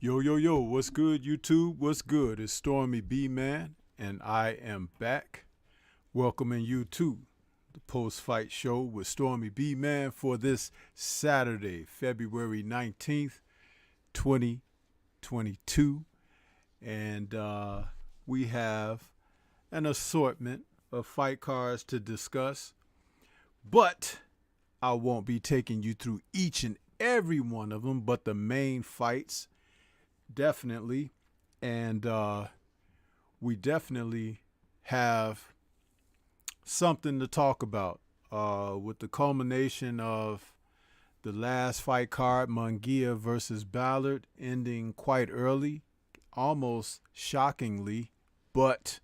Yo, yo, yo, what's good, YouTube? What's good? It's Stormybman, and I am back welcoming you to the post-fight show with Stormybman for this Saturday, February 19th, 2022. And we have an assortment of fight cards to discuss, but I won't be taking you through each and every one of them, but the main fights definitely. And we definitely have something to talk about with the culmination of the last fight card, Munguia versus Ballard, ending quite early, almost shockingly, but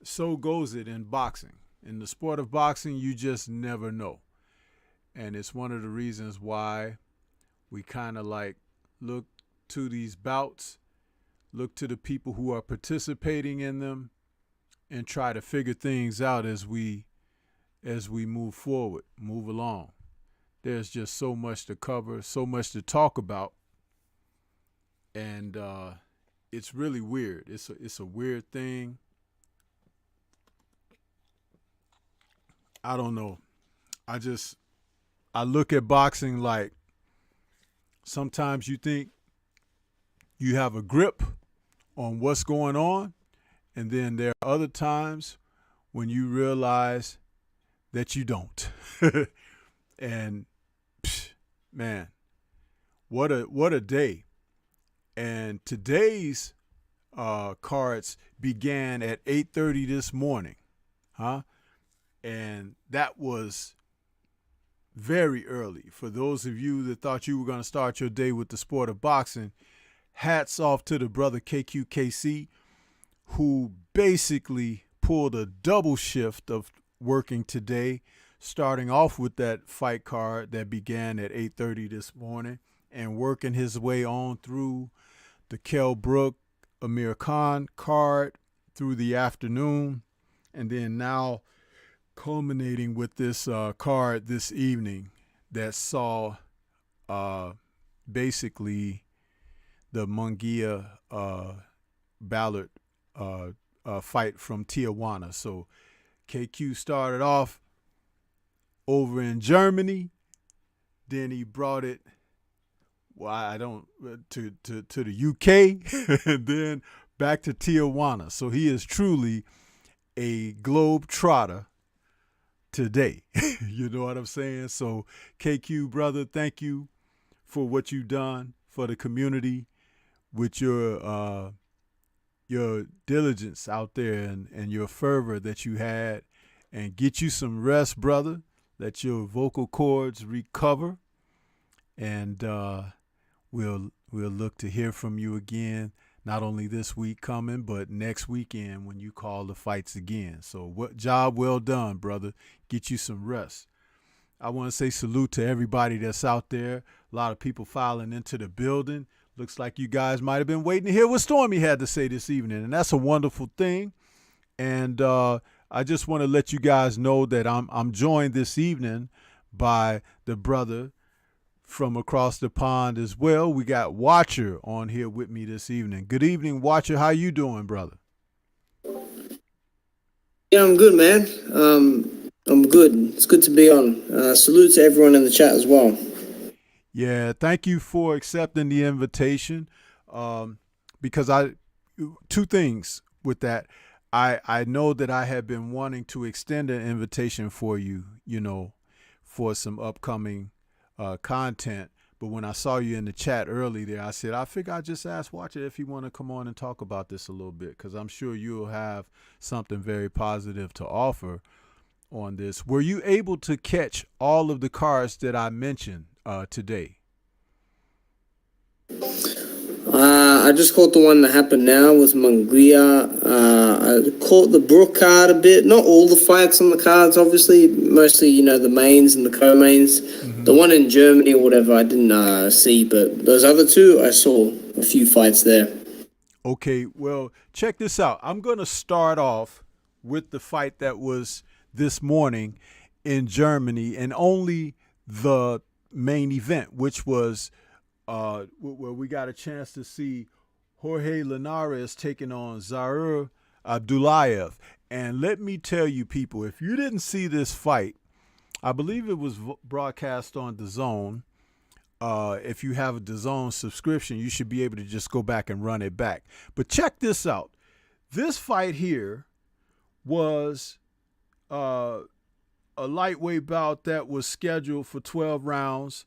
so goes it in boxing. In the sport of boxing, you just never know. And it's one of the reasons why we kind of like look to these bouts, look to the people who are participating in them, and try to figure things out as we move forward, move along. There's just so much to cover, so much to talk about, and it's really weird. It's a weird thing. I don't know. I look at boxing like sometimes you think you have a grip on what's going on, and then there are other times when you realize that you don't. And man, what a day. And today's cards began at 8:30 this morning, and that was very early. For those of you that thought you were going to start your day with the sport of boxing, hats off to the brother KQKC, who basically pulled a double shift of working today, starting off with that fight card that began at 8:30 this morning and working his way on through the Kell Brook Amir Khan card through the afternoon, and then now culminating with this card this evening that saw basically the Munguia Ballard fight from Tijuana. So KQ started off over in Germany, then he brought it to the UK, and then back to Tijuana. So he is truly a globe trotter today. You know what I'm saying? So KQ, brother, thank you for what you've done for the community with your diligence out there and your fervor that you had, and get you some rest, brother. Let your vocal cords recover, and we'll look to hear from you again, not only this week coming, but next weekend when you call the fights again. So what job well done, brother. Get you some rest. I want to say salute to everybody that's out there. A lot of people filing into the building. Looks like you guys might have been waiting to hear what Stormy had to say this evening, and that's a wonderful thing. And I just want to let you guys know that I'm joined this evening by the brother from across the pond as well. We got Watcher on here with me this evening. Good evening, Watcher. How you doing, brother? Yeah, I'm good, man. I'm good. It's good to be on. Salute to everyone in the chat as well. Yeah, thank you for accepting the invitation. Because two things with that. I know that I have been wanting to extend an invitation for you, for some upcoming content. But when I saw you in the chat early there, I said, I figure I'd just ask Watcher if you want to come on and talk about this a little bit, because I'm sure you'll have something very positive to offer on this. Were you able to catch all of the cards that I mentioned today? I just caught the one that happened now with Munguia. I caught the Brook card a bit. Not all the fights on the cards, obviously. Mostly, the mains and the co-mains. Mm-hmm. The one in Germany or whatever, I didn't see. But those other two, I saw a few fights there. Okay, well, check this out. I'm going to start off with the fight that was this morning in Germany, and only the main event, which was where we got a chance to see Jorge Linares taking on Zaire Abdullayev. And let me tell you, people, if you didn't see this fight, I believe it was broadcast on DAZN. If you have a DAZN subscription, you should be able to just go back and run it back. But check this out. This fight here was a lightweight bout that was scheduled for 12 rounds,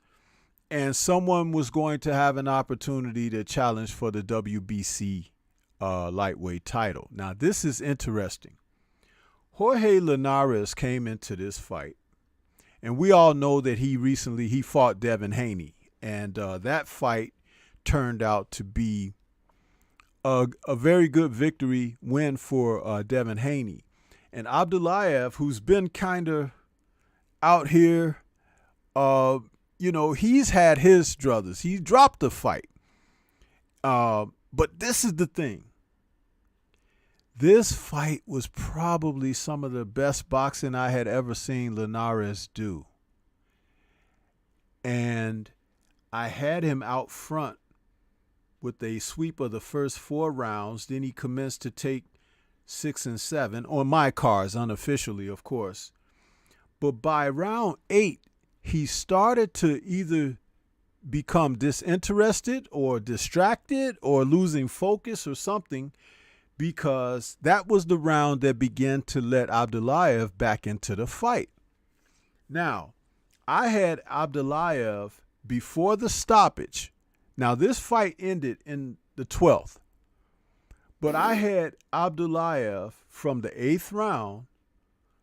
and someone was going to have an opportunity to challenge for the WBC lightweight title. Now, this is interesting. Jorge Linares came into this fight, and we all know that he fought Devin Haney, and that fight turned out to be a very good victory win for Devin Haney. And Abdullayev, who's been kind of out here, he's had his druthers. He dropped the fight. But this is the thing. This fight was probably some of the best boxing I had ever seen Linares do. And I had him out front with a sweep of the first 4 rounds. Then he commenced to take 6 and 7 on my cards, unofficially, of course. But by round 8, he started to either become disinterested or distracted or losing focus or something, because that was the round that began to let Abdullayev back into the fight. Now, I had Abdullayev before the stoppage. Now, this fight ended in the 12th. But I had Abdullayev from the 8th round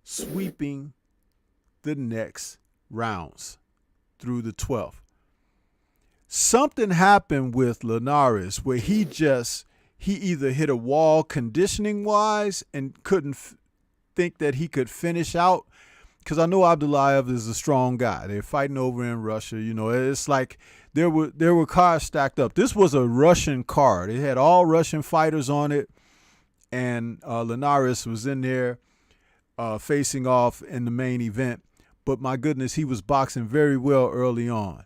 sweeping the next rounds through the 12th. Something happened with Linares where he either hit a wall conditioning wise and couldn't think that he could finish out. Because I know Abdullayev is a strong guy. They're fighting over in Russia. It's like there were cards stacked up. This was a Russian card. It had all Russian fighters on it. And Linares was in there facing off in the main event. But my goodness, he was boxing very well early on.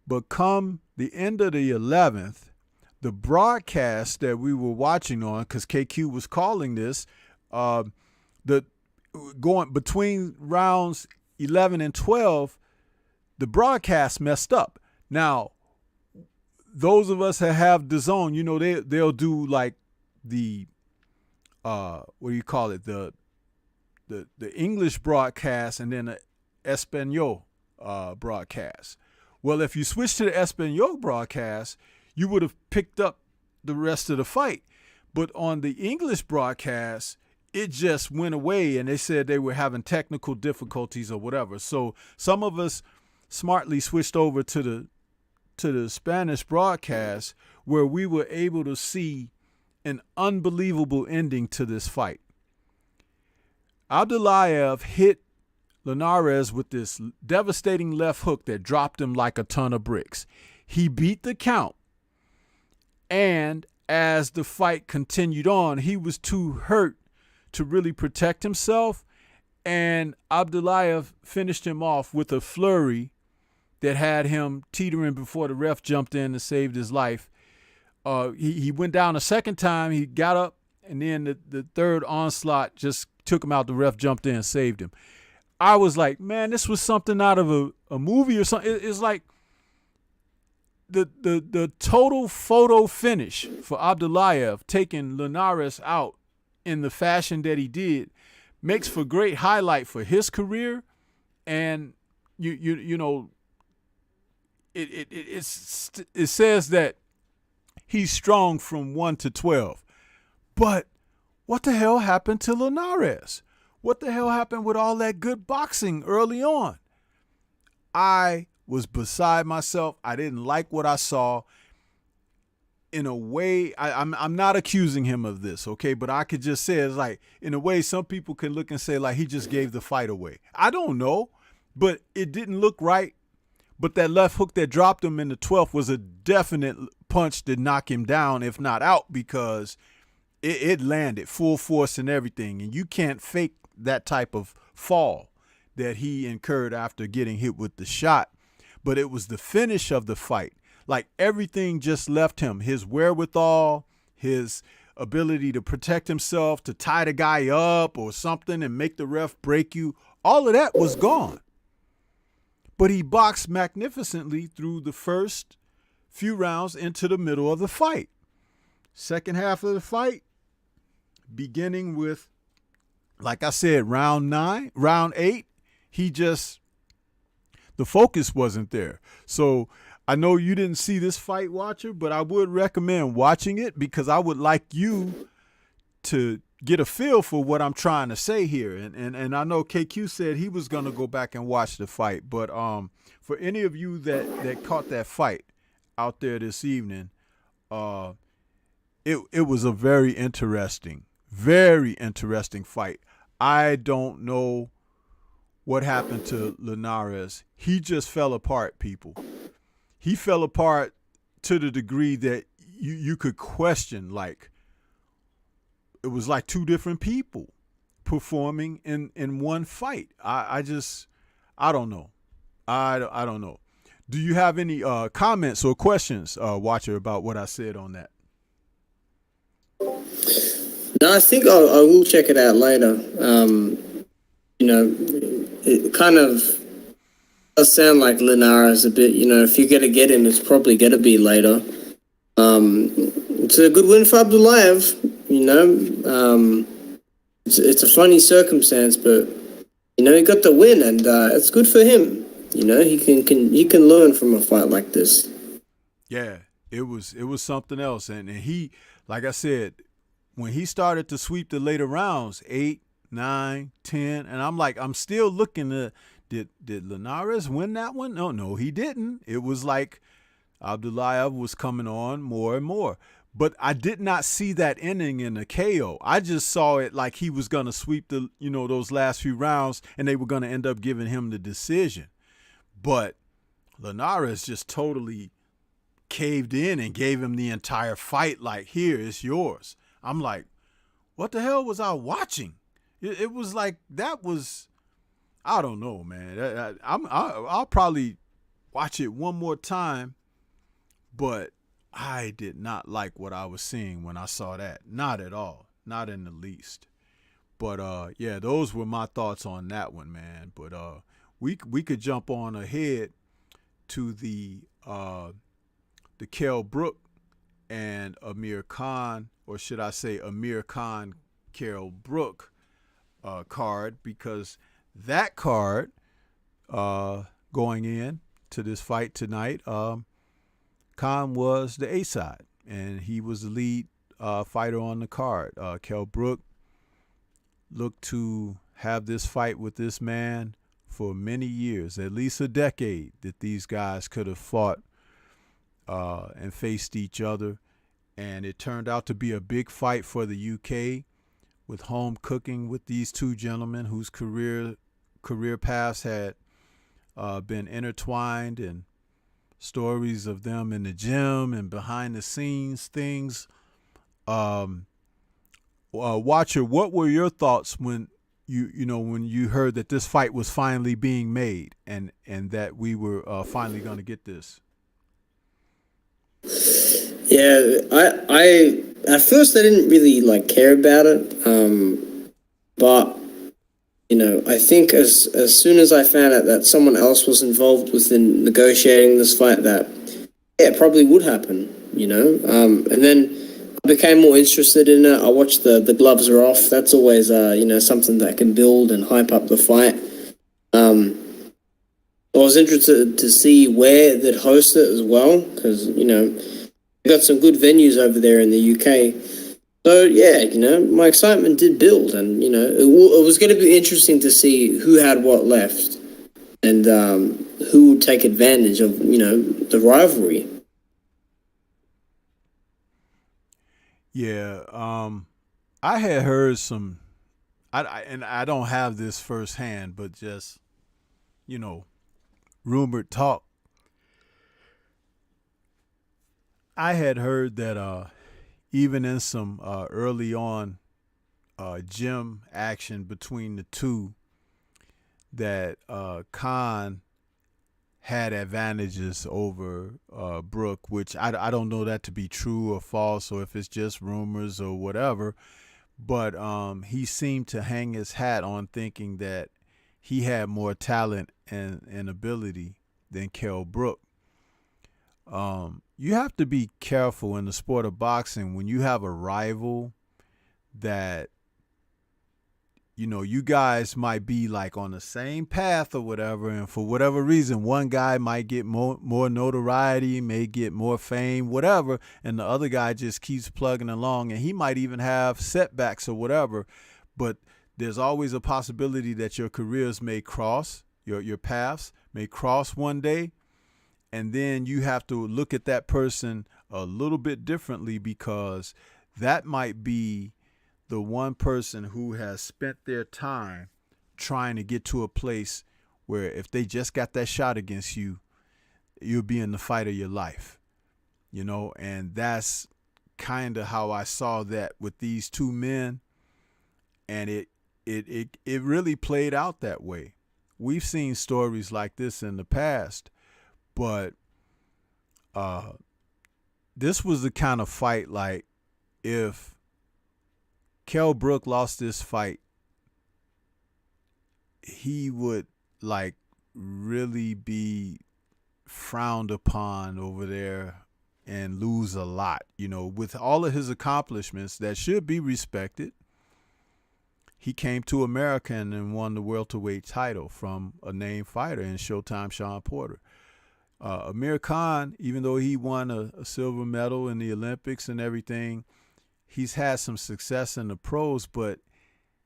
But come the end of the 11th, the broadcast that we were watching on, because KQ was calling this, going between rounds 11 and 12, the broadcast messed up. Now, those of us that have DAZN, they'll do like the the English broadcast and then the Espanol broadcast. Well, if you switch to the Espanol broadcast, you would have picked up the rest of the fight. But on the English broadcast, it just went away, and they said they were having technical difficulties or whatever. So some of us smartly switched over to the Spanish broadcast, where we were able to see an unbelievable ending to this fight. Abdullayev hit Linares with this devastating left hook that dropped him like a ton of bricks. He beat the count, and as the fight continued on, he was too hurt to really protect himself, and Abdullayev finished him off with a flurry that had him teetering before the ref jumped in and saved his life. He went down a second time, he got up, and then the third onslaught just took him out. The ref jumped in and saved him. I was like, man, this was something out of a movie or something. It's like the total photo finish for Abdullayev, taking Linares out in the fashion that he did, makes for great highlight for his career. And it says that he's strong from 1 to 12. But what the hell happened to Linares? What the hell happened with all that good boxing early on? I was beside myself. I didn't like what I saw. In a way, I'm not accusing him of this, okay? But I could just say, it's like, in a way, some people can look and say, like, he just gave the fight away. I don't know, but it didn't look right. But that left hook that dropped him in the 12th was a definite punch to knock him down, if not out, because it landed full force and everything. And you can't fake that type of fall that he incurred after getting hit with the shot. But it was the finish of the fight Like everything just left him. His wherewithal, his ability to protect himself, to tie the guy up or something and make the ref break you. All of that was gone. But he boxed magnificently through the first few rounds into the middle of the fight. Second half of the fight, beginning with, like I said, round 8, the focus wasn't there. So I know you didn't see this fight, Watcher, but I would recommend watching it because I would like you to get a feel for what I'm trying to say here. And I know KQ said he was going to go back and watch the fight. But for any of you that caught that fight out there this evening, it was a very interesting fight. I don't know what happened to Linares. He just fell apart, people. He fell apart to the degree that you could question, like, it was like two different people performing in one fight. I don't know. I don't know. Do you have any comments or questions, Watcher, about what I said on that? No, I think I will check it out later. It kind of does sound like Linares a bit. If you're going to get him, it's probably going to be later. It's a good win for Abdullayev. It's a funny circumstance, but he got the win, and it's good for him. He can learn from a fight like this. Yeah, it was something else, and he, like I said, when he started to sweep the later rounds, 8, 9, 10, and I'm still looking at, did Linares win that one? No, he didn't. It was like Abdullayev was coming on more and more. But I did not see that ending in a KO. I just saw it like he was going to sweep those last few rounds and they were going to end up giving him the decision. But Linares just totally caved in and gave him the entire fight like, here, it's yours. I'm like, what the hell was I watching? It was like, that was, I don't know, man. I'll probably watch it one more time, but I did not like what I was seeing when I saw that. Not at all. Not in the least. But yeah, those were my thoughts on that one, man. But we could jump on ahead to the Kell Brook and Amir Khan, or should I say Amir Khan, Kell Brook card, because that card going in to this fight tonight, Khan was the A side, and he was the lead fighter on the card. Kell Brook looked to have this fight with this man for many years, at least a decade, that these guys could have fought and faced each other. And it turned out to be a big fight for the UK, with home cooking with these two gentlemen whose career paths had been intertwined, and stories of them in the gym and behind the scenes things. Watcher, what were your thoughts when you heard that this fight was finally being made and that we were finally going to get this? Yeah, I at first I didn't really care about it, but I think as soon as I found out that someone else was involved within negotiating this fight, that it probably would happen, and then I became more interested in it. I watched the gloves are off. That's always something that can build and hype up the fight. I was interested to see where they'd host it as well, because we got some good venues over there in the UK. So yeah, my excitement did build, and it was going to be interesting to see who had what left, and who would take advantage of the rivalry. Yeah, I had heard some, and I don't have this firsthand, but just rumored talk. I had heard that even in some early on gym action between the two, that Khan had advantages over Brook, which I don't know that to be true or false, or if it's just rumors or whatever. But he seemed to hang his hat on thinking that he had more talent and ability than Kell Brook. You have to be careful in the sport of boxing when you have a rival that, you know, you guys might be like on the same path or whatever, and for whatever reason, one guy might get more notoriety, may get more fame, whatever, and the other guy just keeps plugging along, and he might even have setbacks or whatever. But there's always a possibility that your careers may cross, your paths may cross one day, and then you have to look at that person a little bit differently, because that might be the one person who has spent their time trying to get to a place where if they just got that shot against you, you'll be in the fight of your life, you know. And that's kind of how I saw that with these two men, and it really played out that way. We've seen stories like this in the past, but this was the kind of fight, like, if Kell Brook lost this fight, he would like really be frowned upon over there and lose a lot, you know. With all of his accomplishments that should be respected, he came to America and then won the welterweight title from a named fighter in Showtime Shawn Porter. Amir Khan, even though he won a silver medal in the Olympics and everything, he's had some success in the pros, but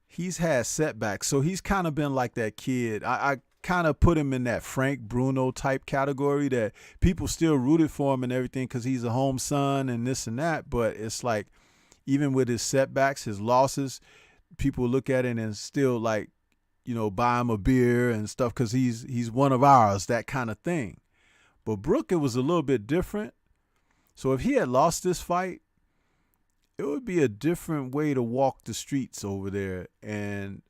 he's had setbacks. So he's kind of been like that kid. I kind of put him in that Frank Bruno type category, that people still rooted for him and everything because he's a home son and this and that. But it's like, even with his setbacks, his losses, people look at it and still, like, you know, buy him a beer and stuff because he's one of ours, that kind of thing. But Brook, it was a little bit different. So if he had lost this fight, it would be a different way to walk the streets over there. And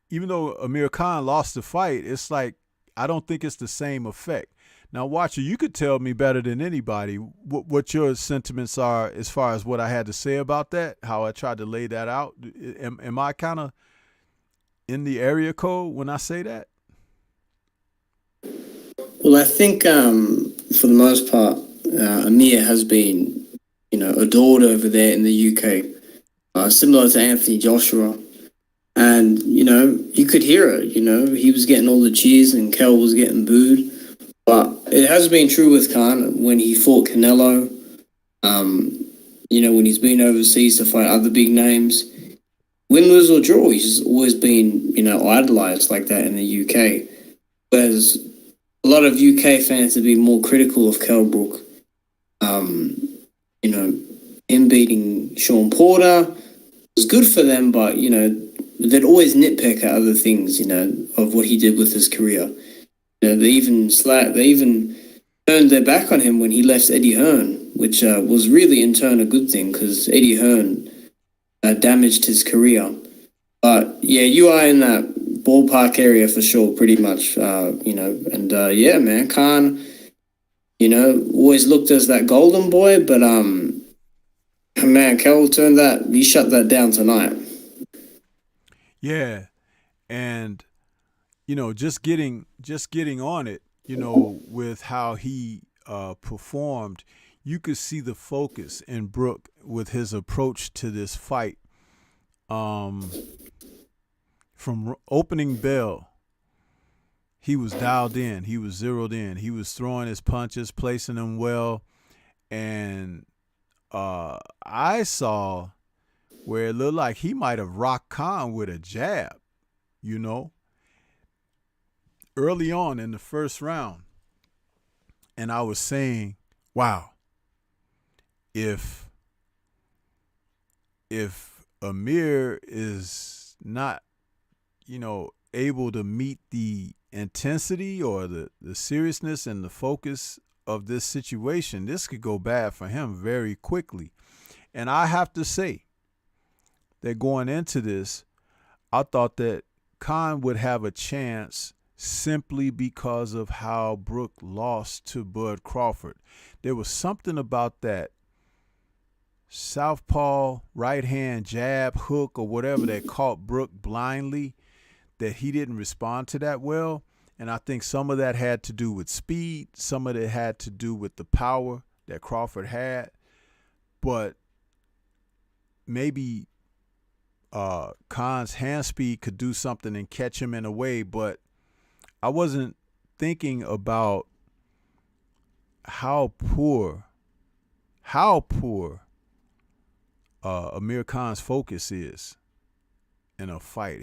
even though Amir Khan lost the fight, it's like, I don't think it's the same effect. Now, Watcher, you could tell me better than anybody what your sentiments are as far as what I had to say about that, how I tried to lay that out. Am I kind of in the area code when I say that? Well, I think for the most part, Amir has been, you know, adored over there in the UK, similar to Anthony Joshua. And, you know, you could hear it, you know, he was getting all the cheers and Kell was getting booed. But it has been true with Khan when he fought Canelo, you know, when he's been overseas to fight other big names. Win, lose or draw, he's always been, you know, idolized like that in the UK. Whereas a lot of UK fans have been more critical of Kell Brook. You know, him beating Shawn Porter was good for them, but, you know, they'd always nitpick at other things, you know, of what he did with his career. You know, they even turned their back on him when he left Eddie Hearn, which was really in turn a good thing because Eddie Hearn damaged his career. But yeah, you are in that ballpark area for sure, pretty much, you know, and yeah, man, Khan, you know, always looked as that golden boy, but man, Kell he shut that down tonight. Yeah, and you know, just getting on it, you know, with how he performed, you could see the focus in Brook with his approach to this fight. From opening bell, he was dialed in. He was zeroed in. He was throwing his punches, placing them well. And I saw where it looked like he might have rocked Khan with a jab, you know, early on in the first round. And I was saying, wow, if Amir is not, you know, able to meet the intensity or the seriousness and the focus of this situation, this could go bad for him very quickly. And I have to say that going into this, I thought that Khan would have a chance simply because of how Brook lost to Bud Crawford. There was something about that southpaw right hand jab, hook, or whatever that caught Brook blindly, that he didn't respond to that well. And I think some of that had to do with speed. Some of it had to do with the power that Crawford had. But maybe Khan's hand speed could do something and catch him in a way. But I wasn't thinking about how poor Amir Khan's focus is in a fight.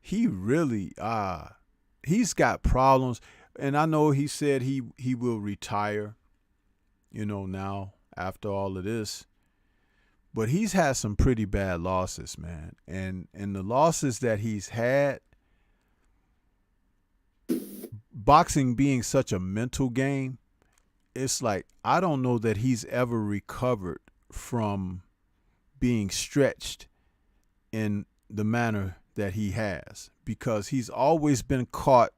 He really he's got problems, and I know he said he will retire, now after all of this. But he's had some pretty bad losses, man. And the losses that he's had, boxing being such a mental game, it's like I don't know that he's ever recovered from being stretched in the manner that he has, because he's always been caught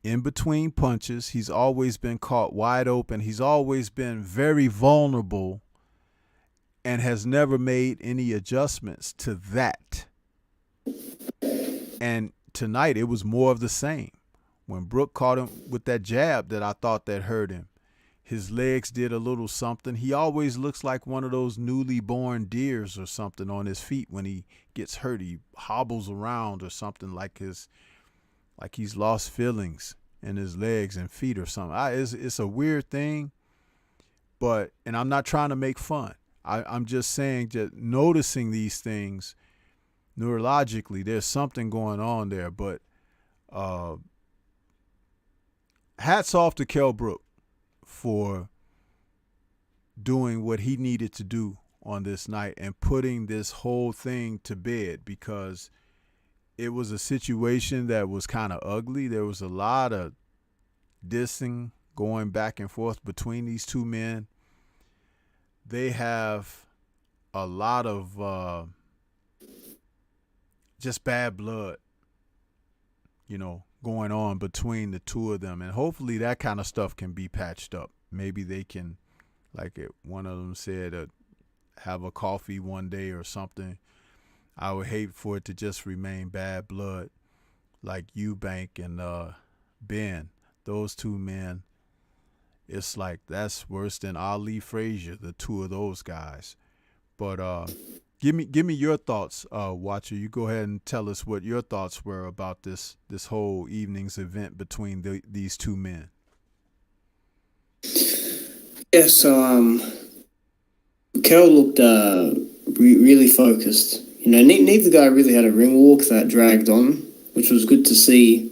in between punches. He's always been caught wide open. He's always been very vulnerable and has never made any adjustments to that. And tonight it was more of the same. When Brook caught him with that jab that I thought that hurt him, his legs did a little something. He always looks like one of those newly born deers or something on his feet when he gets hurt. He hobbles around or something like he's lost feelings in his legs and feet or something. It's a weird thing, and I'm not trying to make fun. I'm just saying, just noticing these things neurologically, there's something going on there. But hats off to Kell Brook for doing what he needed to do on this night and putting this whole thing to bed, because it was a situation that was kind of ugly. There was a lot of dissing going back and forth between these two men. They have a lot of just bad blood, going on between the two of them. And hopefully that kind of stuff can be patched up. Maybe they can, like one of them said, have a coffee one day or something. I would hate for it to just remain bad blood like Eubank and Ben. Those two men, it's like that's worse than Ali Frazier, the two of those guys. But give me your thoughts, Watcher. You go ahead and tell us what your thoughts were about this whole evening's event between these two men. Yeah, so Kell looked really focused. Neither guy really had a ring walk that dragged on, which was good to see.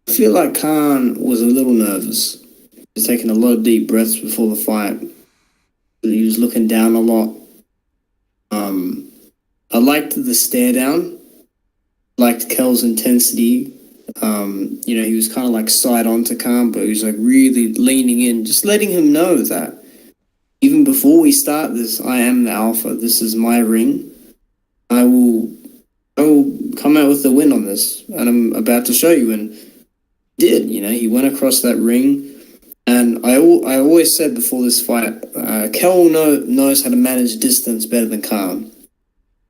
I feel like Khan was a little nervous. He was taking a lot of deep breaths before the fight. He was looking down a lot. I liked the stare down. Liked Kell's intensity. He was kind of like side on to Khan, but he was like really leaning in, just letting him know that even before we start this, I am the alpha. This is my ring. I will come out with the win on this, and I'm about to show you. And he did. He went across that ring. And I always said before this fight, Kell knows how to manage distance better than Khan.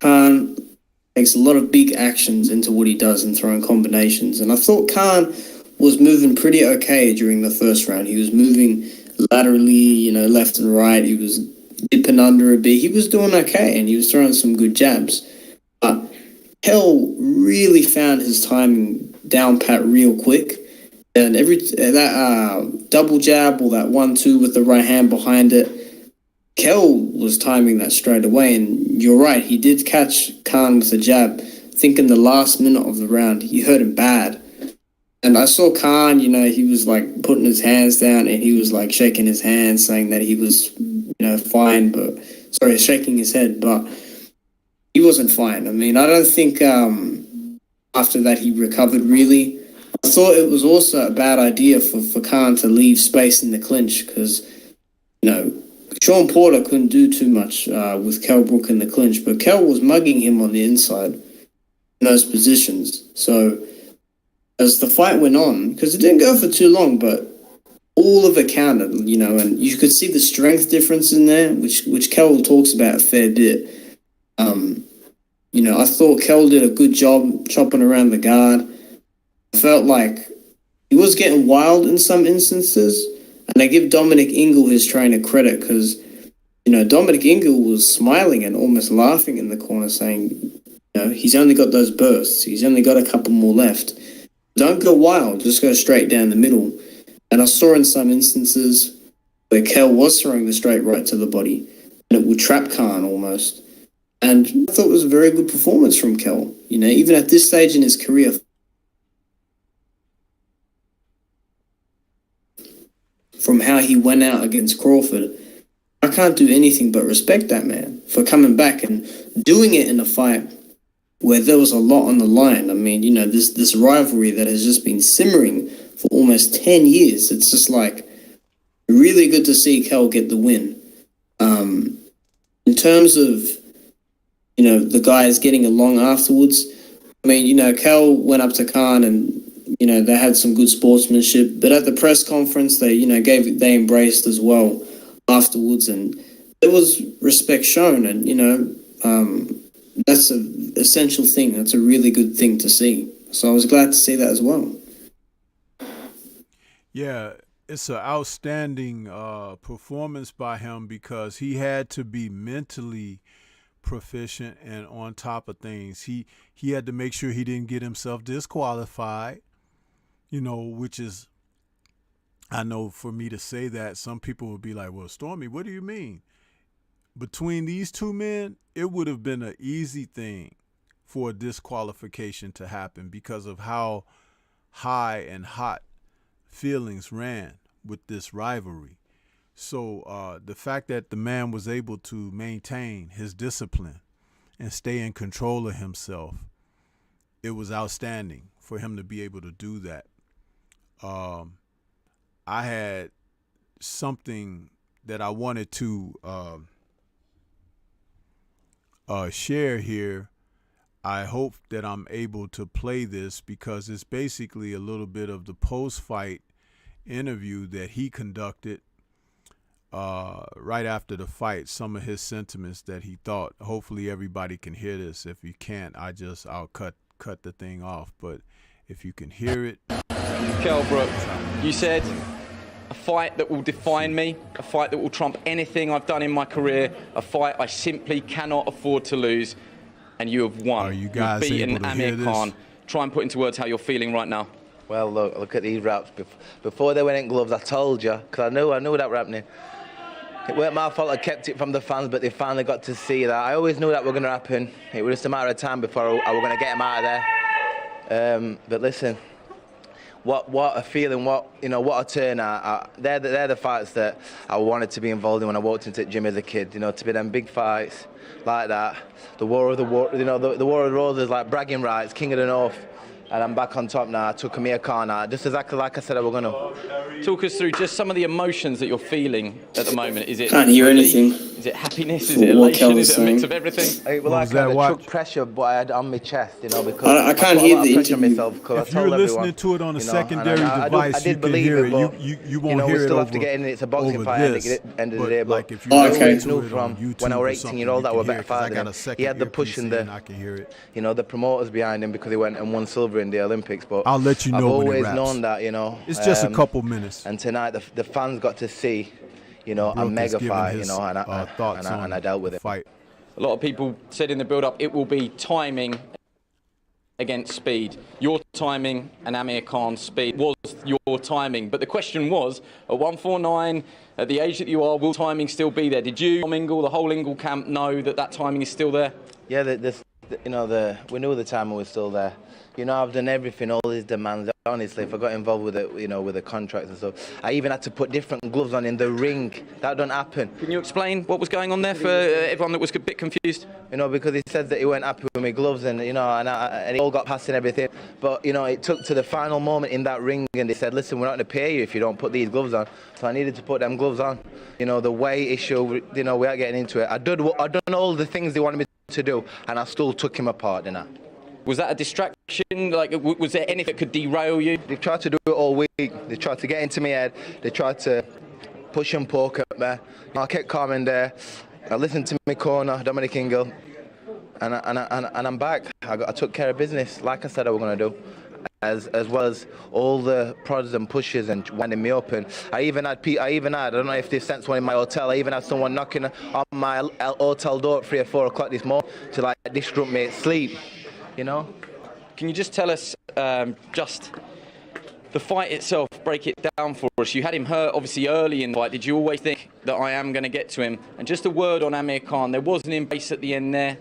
Khan takes a lot of big actions into what he does in throwing combinations. And I thought Khan was moving pretty okay during the first round. He was moving laterally, left and right. He was dipping under a bit. He was doing okay, and he was throwing some good jabs. But Kell really found his timing down pat real quick. And that double jab or that 1-2 with the right hand behind it, Kell was timing that straight away. And you're right, he did catch Khan with a jab. I think in the last minute of the round, he hurt him bad. And I saw Khan, he was like putting his hands down and he was like shaking his hands, saying that he was, fine, but shaking his head, but he wasn't fine. I mean, I don't think after that he recovered really. I thought it was also a bad idea for Khan to leave space in the clinch because, Sean Porter couldn't do too much with Kell Brook in the clinch, but Kell was mugging him on the inside in those positions. So as the fight went on, because it didn't go for too long, but all of it counted, you know, and you could see the strength difference in there, which Kel talks about a fair bit. You know, I thought Kel did a good job chopping around the guard. I felt like he was getting wild in some instances, and I give Dominic Ingle his trainer credit because, you know, Dominic Ingle was smiling and almost laughing in the corner saying, you know, he's only got those bursts. He's only got a couple more left. Don't go wild, just go straight down the middle. And I saw in some instances where Kel was throwing the straight right to the body, and it would trap Khan almost. And I thought it was a very good performance from Kel. You know, even at this stage in his career, from how he went out against Crawford, I can't do anything but respect that man for coming back and doing it in a fight where there was a lot on the line. I mean, you know, this rivalry that has just been simmering for almost 10 years. It's just like really good to see Kel get the win. In terms of, you know, the guys getting along afterwards, I mean, you know, Kel went up to Khan and, you know, they had some good sportsmanship, but at the press conference, they, you know, they embraced as well afterwards, and there was respect shown, and, you know, that's an essential thing. That's a really good thing to see. So I was glad to see that as well. Yeah, it's an outstanding performance by him because he had to be mentally proficient and on top of things. He had to make sure he didn't get himself disqualified, you know, which is, I know for me to say that, some people would be like, well, Stormy, what do you mean? Between these two men, it would have been an easy thing for a disqualification to happen because of how high and hot feelings ran with this rivalry. So the fact that the man was able to maintain his discipline and stay in control of himself, it was outstanding for him to be able to do that. I had something that I wanted to share here. I hope that I'm able to play this because it's basically a little bit of the post-fight interview that he conducted right after the fight, some of his sentiments that he thought. Hopefully everybody can hear this. If you can't, I'll cut the thing off. But if you can hear it. Kel Brook, you said a fight that will define me, a fight that will trump anything I've done in my career, a fight I simply cannot afford to lose, and you have won. Are you guys You've beaten able to Amir hear this? Khan. Try and put into words how you're feeling right now. Well, look at these raps. Before they went in gloves, I told you, because I knew that were happening. It weren't my fault I kept it from the fans, but they finally got to see that. I always knew that were going to happen. It was just a matter of time before I were going to get him out of there. But listen, what a feeling, what a turn. They're the fights that I wanted to be involved in when I walked into the gym as a kid. You know, to be them big fights like that, the war of the roses, like bragging rights, King of the North. And I'm back on top now. I took Amir Khan out, just exactly like I said I was going to. Talk us through just some of the emotions that you're feeling at the moment. Is it Can't hear relief? anything. Is it happiness? Is it elation? Is it a mix of everything? It was like I took pressure, but I had on my chest, you know, because I can't hear the pressure on interview. myself. If you're listening to it on a secondary device, you can hear it. You won't hear it over. We still have to get in. It's a boxing fight at the end of the day. Like if you knew from when I was 18 years old that I was a better fighter. He had the push and the promoters behind him because he went and won silver in the Olympics. But I'll let you know I've when always it wraps. known that, you know. It's just a couple minutes. And tonight the fans got to see, you know, Brook a mega has fight, given you know, his, and I dealt with it. Fight. A lot of people said in the build-up it will be timing against speed. Your timing and Amir Khan's speed was your timing. But the question was, at 149, at the age that you are, will timing still be there? Did you, Ingle, the whole Ingle camp, know that timing is still there? Yeah, we knew the timing was still there. You know, I've done everything, all these demands. Honestly, if I got involved with it, you know, with the contracts and stuff, I even had to put different gloves on in the ring. That don't happen. Can you explain what was going on there for everyone that was a bit confused? You know, because he said that he weren't happy with my gloves, and you know, and it all got past and everything. But you know, it took to the final moment in that ring, and they said, "Listen, we're not going to pay you if you don't put these gloves on." So I needed to put them gloves on. You know, the weight issue. You know, we are getting into it. I done all the things they wanted me to do, and I still took him apart, didn't I? Was that a distraction? Like, was there anything that could derail you? They've tried to do it all week. They tried to get into my head. They tried to push and poke at me. I kept calm in there. I listened to my corner, Dominic Ingle, and I'm back. I took care of business, like I said I was going to do, as well as all the prods and pushes and winding me up. And I even had, I don't know if they sent someone in my hotel, I even had someone knocking on my hotel door at 3 or 4 o'clock this morning to like disrupt me sleep, you know? Can you just tell us just the fight itself, break it down for us? You had him hurt, obviously, early in the fight. Did you always think that I am going to get to him? And just a word on Amir Khan. There was an embrace at the end there.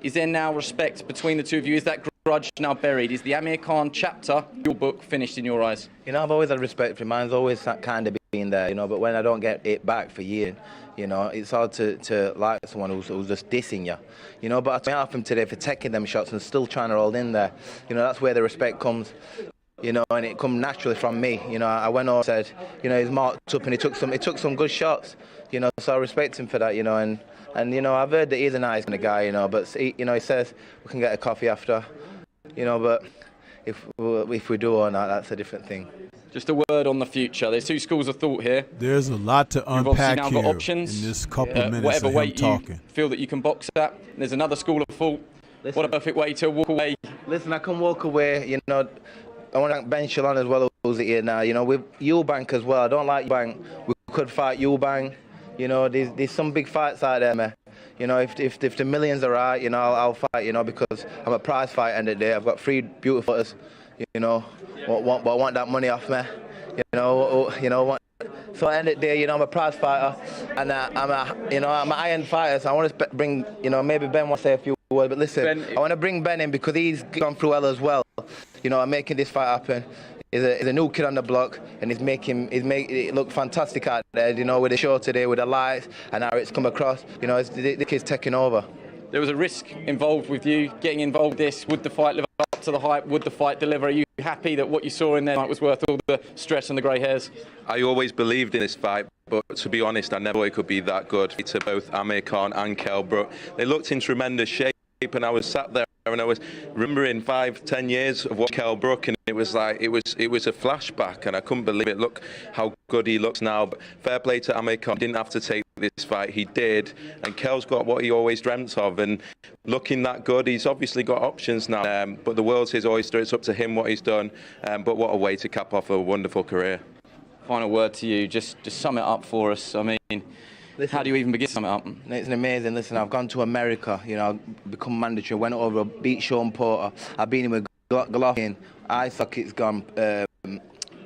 Is there now respect between the two of you? Is that grudge now buried? Is the Amir Khan chapter, your book, finished in your eyes? You know, I've always had respect for him. Mine's always kind of been there, you know, but when I don't get it back for years, you know, it's hard to like someone who's just dissing you, you know, but I off him today for taking them shots and still trying to hold in there. You know, that's where the respect comes. You know, and it come naturally from me. You know, I went over and said, you know, he's marked up and he took some good shots. You know, so I respect him for that. You know, and you know, I've heard that he's a nice kind of guy. You know, but he, you know, he says we can get a coffee after. You know, but if we do or not, that's a different thing. Just a word on the future. There's 2 schools of thought here. There's a lot to You've unpack now here got options. in this couple of minutes whatever of him weight talking. you feel that you can box at. There's another school of thought. Listen, what a perfect way to walk away. Listen, I can walk away. You know, I want to thank Ben Shalon as well, who's here now. You know, with Eubank as well. I don't like Eubank. We could fight Eubank. You know, there's some big fights out there, man. You know, if the millions are right, you know, I'll fight. You know, because I'm a prize fighter end of the day. I've got 3 beautiful fighters. You know, want that money off me. You know. So at the end of the day, you know, I'm a prize fighter, and I'm an iron fighter. So I want to bring, you know, maybe Ben wants to say a few words, but listen, Ben, I want to bring Ben in because he's gone through hell as well. You know, I'm making this fight happen. He's a new kid on the block, and he's making it look fantastic out there. You know, with the show today, with the lights, and how it's come across. You know, the kid's taking over. There was a risk involved with you getting involved in this. Would the fight live up to the hype? Would the fight deliver? Are you happy that what you saw in there was worth all the stress and the grey hairs? I always believed in this fight, but to be honest, I never thought it could be that good. To both Amir Khan and Kell Brook, they looked in tremendous shape, and I was sat there and I was remembering 5-10 years of what Kell Brook, and it was like it was a flashback, and I couldn't believe it. Look how good he looks now. But fair play to Amir Khan. He didn't have to take this fight, he did, and Kell's got what he always dreamt of, and looking that good, he's obviously got options now, but the world's his oyster. It's up to him what he's done, but what a way to cap off a wonderful career. Final word to you, just sum it up for us. I mean, listen, how do you even begin to sum it up? It's amazing. Listen, I've gone to America, you know, become manager, went over, beat Sean Porter, I've been in with Golovkin, Eye Socket's gone,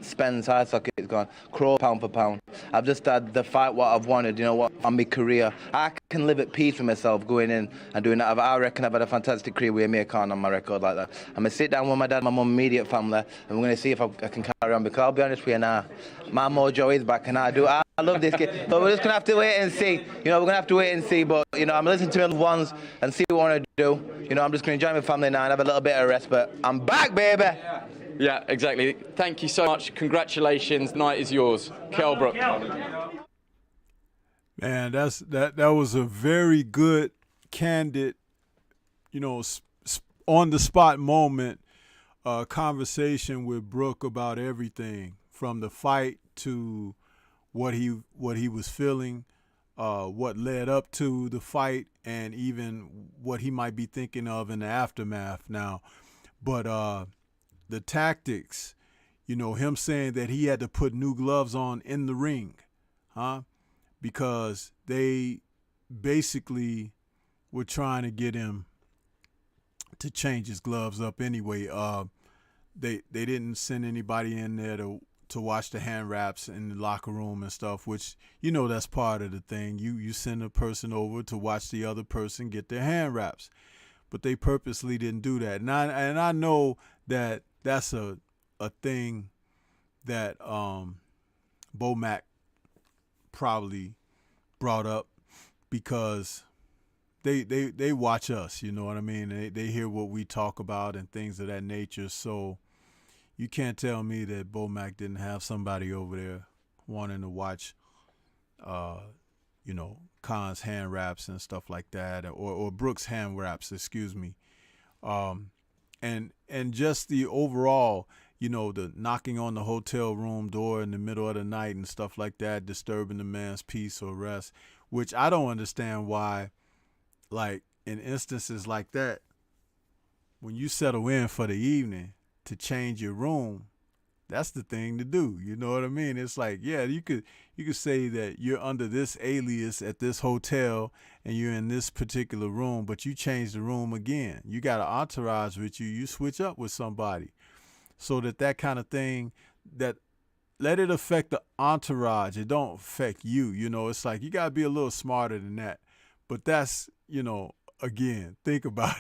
Spence Eye Socket's gone, Crow pound for pound. I've just had the fight what I've wanted, you know what, on my career. I can live at peace with myself going in and doing that. I reckon I've had a fantastic career with Amir Khan on my record like that. I'm going to sit down with my dad, my mum, immediate family, and we're going to see if I can carry on, because I'll be honest with you now, my mojo is back, and I love this kid. But we're just going to have to wait and see. You know, we're going to have to wait and see, but, you know, I'm listening to my loved ones and see what I want to do. You know, I'm just going to enjoy my family now and have a little bit of rest, but I'm back, baby! Yeah, exactly. Thank you so much. Congratulations. Night is yours. Kell Brook. Man, that was a very good, candid, you know, on the spot moment conversation with Brook about everything, from the fight to what he was feeling, what led up to the fight, and even what he might be thinking of in the aftermath now. But the tactics, you know, him saying that he had to put new gloves on in the ring, because they basically were trying to get him to change his gloves up anyway. They didn't send anybody in there to watch the hand wraps in the locker room and stuff, which, you know, that's part of the thing. You send a person over to watch the other person get their hand wraps, but they purposely didn't do that. And I know that that's a thing that Bomac probably brought up, because they watch us, you know what I mean? They hear what we talk about and things of that nature. So you can't tell me that Bomac didn't have somebody over there wanting to watch, you know, Khan's hand wraps and stuff like that, or Brook's hand wraps, excuse me. and just the overall, you know, the knocking on the hotel room door in the middle of the night and stuff like that, disturbing the man's peace or rest, which I don't understand why, like in instances like that, when you settle in for the evening to change your room, that's the thing to do. You know what I mean? It's like, yeah, you could say that you're under this alias at this hotel and you're in this particular room, but you change the room again. You got an entourage with you. You switch up with somebody so that kind of thing, that let it affect the entourage. It don't affect you. You know, it's like you got to be a little smarter than that. But that's, you know, again, think about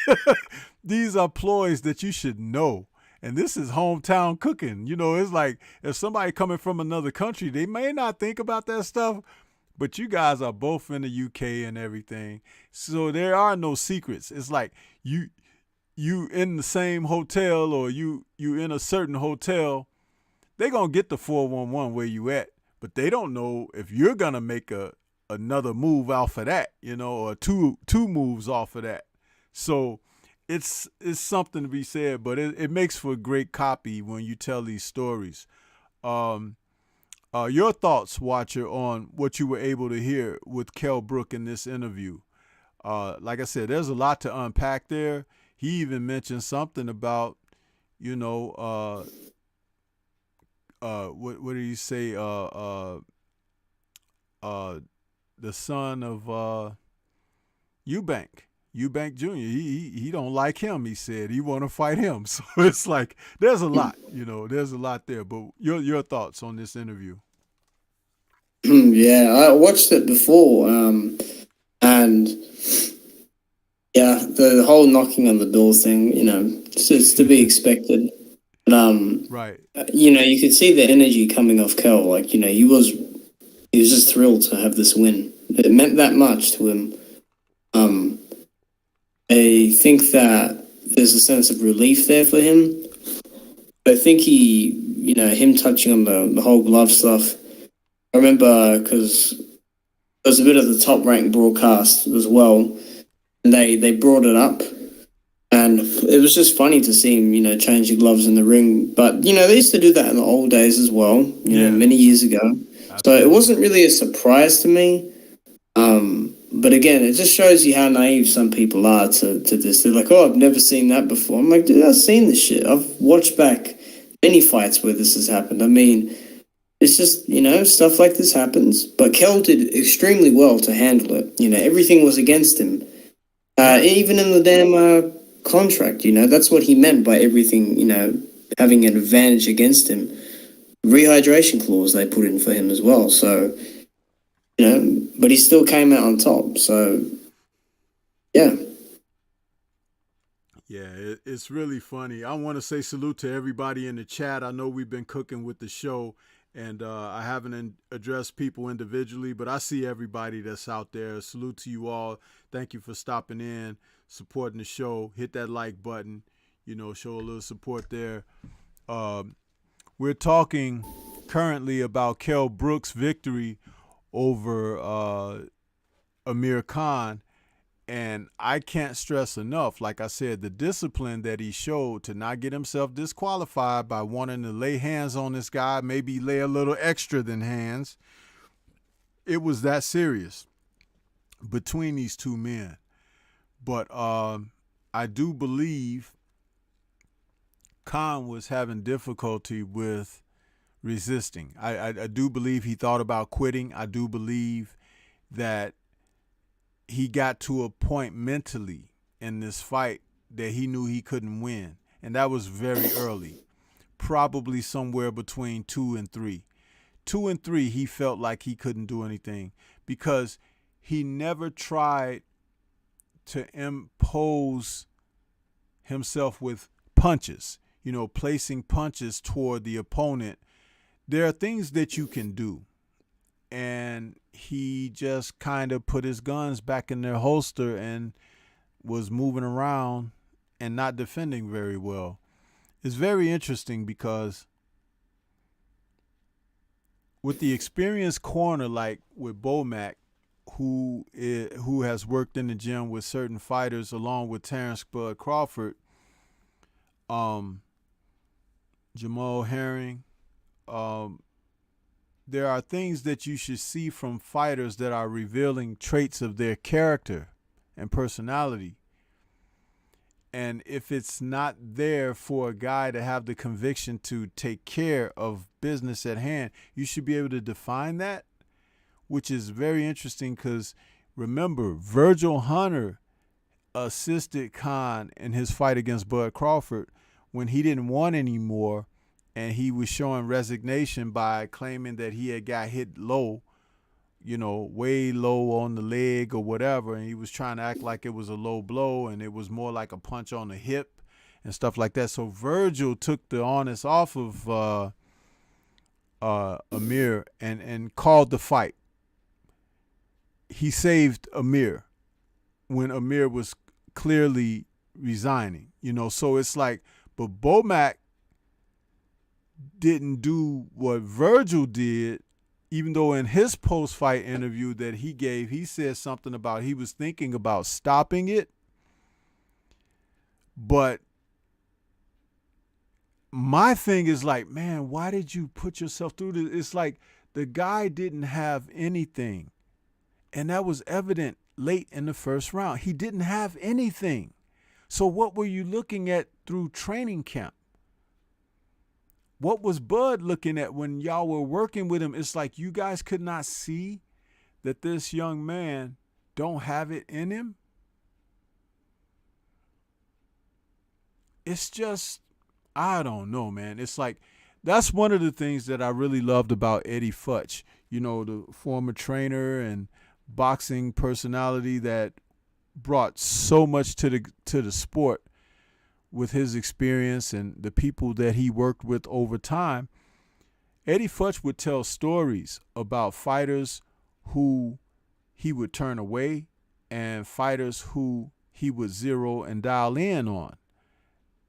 it. These are ploys that you should know. And this is hometown cooking. You know, it's like if somebody coming from another country, they may not think about that stuff, but you guys are both in the UK and everything. So there are no secrets. It's like you in the same hotel, or you in a certain hotel, they going to get the 411 where you at, but they don't know if you're going to make another move off of that, you know, or two moves off of that. So it's something to be said, but it makes for great copy when you tell these stories. Your thoughts, watcher, on what you were able to hear with Kell Brook in this interview. Like I said, there's a lot to unpack there. He even mentioned something about, you know, what did he say? The son of Eubank Jr. He don't like him. He said he want to fight him. So it's like there's a lot, you know, there's a lot there. But your thoughts on this interview? Yeah, I watched it before, and yeah, the whole knocking on the door thing, you know, it's to be expected. But, right. You know, you could see the energy coming off Kel. Like, you know, he was just thrilled to have this win. It meant that much to him. I think that there's a sense of relief there for him. I think him touching on the whole glove stuff, I remember because it was a bit of the top-ranked broadcast as well, and they brought it up, and it was just funny to see him, you know, change the gloves in the ring. But, you know, they used to do that in the old days as well, you know, many years ago. Absolutely. So it wasn't really a surprise to me. But again, it just shows you how naive some people are to this. They're like, oh, I've never seen that before. I'm like, dude, I've seen this shit. I've watched back many fights where this has happened. I mean, it's just, you know, stuff like this happens. But Kell did extremely well to handle it. You know, everything was against him. Even in the damn contract, you know, that's what he meant by everything, you know, having an advantage against him. Rehydration clause they put in for him as well. So, you know, but he still came out on top. So, yeah. Yeah, it's really funny. I want to say salute to everybody in the chat. I know we've been cooking with the show, and I haven't addressed people individually, but I see everybody that's out there. Salute to you all. Thank you for stopping in, supporting the show. Hit that like button, you know, show a little support there. We're talking currently about Kell Brook's victory over Amir Khan, and I can't stress enough, like I said, the discipline that he showed to not get himself disqualified by wanting to lay hands on this guy, maybe lay a little extra than hands. It was that serious between these two men. But I do believe Khan was having difficulty with resisting. I do believe he thought about quitting. I do believe that he got to a point mentally in this fight that he knew he couldn't win. And that was very early, probably somewhere between 2 and 3. 2 and 3, he felt like he couldn't do anything because he never tried to impose himself with punches, you know, placing punches toward the opponent. There are things that you can do. And he just kind of put his guns back in their holster and was moving around and not defending very well. It's very interesting because with the experienced corner like with Bomac, who has worked in the gym with certain fighters along with Terrence Bud Crawford, Jamal Herring. There are things that you should see from fighters that are revealing traits of their character and personality. And if it's not there for a guy to have the conviction to take care of business at hand, you should be able to define that, which is very interesting because remember, Virgil Hunter assisted Khan in his fight against Bud Crawford when he didn't want anymore, and he was showing resignation by claiming that he had got hit low, way low on the leg or whatever, and he was trying to act like it was a low blow and it was more like a punch on the hip and stuff like that. So Virgil took the onus off of Amir and called the fight. He saved Amir when Amir was clearly resigning, so it's like, but Bomac didn't do what Virgil did, even though in his post-fight interview that he gave, he said something about he was thinking about stopping it. But my thing is like, man, why did you put yourself through this? It's like the guy didn't have anything. And that was evident late in the first round. He didn't have anything. So what were you looking at through training camp? What was Bud looking at when y'all were working with him? It's like you guys could not see that this young man don't have it in him. It's just, I don't know, man. It's like, that's one of the things that I really loved about Eddie Futch, the former trainer and boxing personality that brought so much to the sport with his experience and the people that he worked with over time. Eddie Futch would tell stories about fighters who he would turn away and fighters who he would zero and dial in on.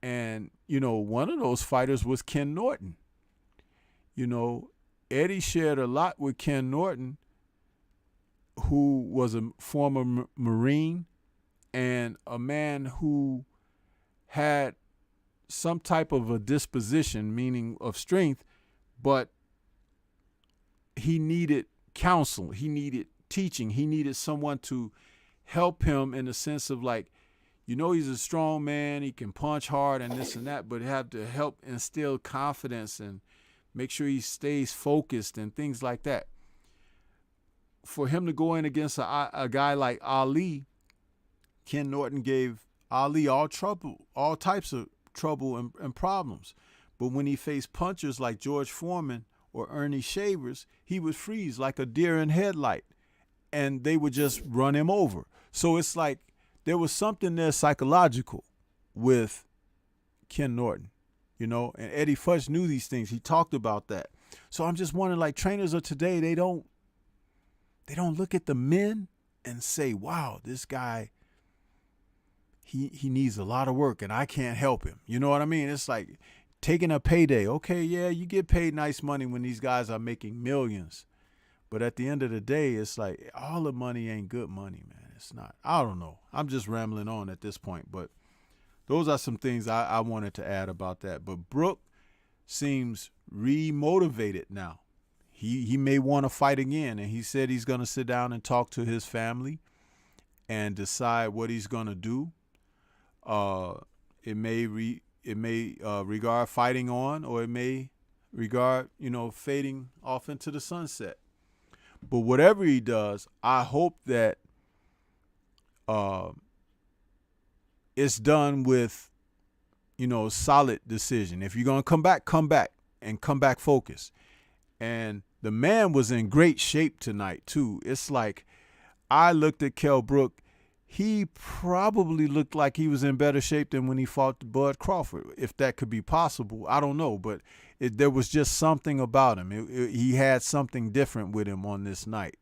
And, one of those fighters was Ken Norton. Eddie shared a lot with Ken Norton, who was a former Marine and a man who had some type of a disposition, meaning of strength, but he needed counsel. He needed teaching. He needed someone to help him in the sense of like, he's a strong man. He can punch hard and this and that, but have to help instill confidence and make sure he stays focused and things like that. For him to go in against a guy like Ali, Ken Norton gave Ali all types of trouble and problems. But when he faced punchers like George Foreman or Ernie Shavers, he would freeze like a deer in headlight, and they would just run him over. So it's like there was something there psychological with Ken Norton, and Eddie Futch knew these things. He talked about that. So I'm just wondering, like, trainers of today, they don't look at the men and say, wow, this guy, he needs a lot of work and I can't help him. You know what I mean? It's like taking a payday. Okay, yeah, you get paid nice money when these guys are making millions. But at the end of the day, it's like all the money ain't good money, man. It's not. I don't know. I'm just rambling on at this point. But those are some things I wanted to add about that. But Brook seems re-motivated now. He may want to fight again, and he said he's going to sit down and talk to his family and decide what he's going to do. It may regard fighting on, or it may regard, fading off into the sunset. But whatever he does, I hope that it's done with, solid decision. If you're going to come back and come back focused. And the man was in great shape tonight, too. It's like I looked at Kell Brook. He probably looked like he was in better shape than when he fought Bud Crawford, if that could be possible. I don't know, but there was just something about him. He had something different with him on this night.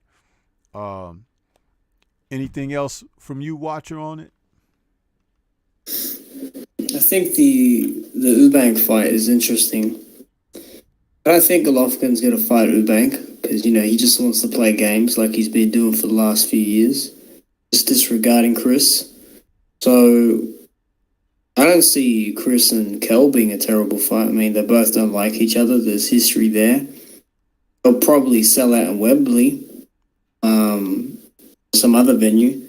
Anything else from you, Watcher, on it? I think the Eubank fight is interesting. I don't think Golovkin's going to fight Eubank because, he just wants to play games like he's been doing for the last few years, just disregarding Chris. So I I don't see Chris and Kel being a terrible fight. I mean, they both don't like each other. There's history there. They'll probably sell out in Wembley, some other venue.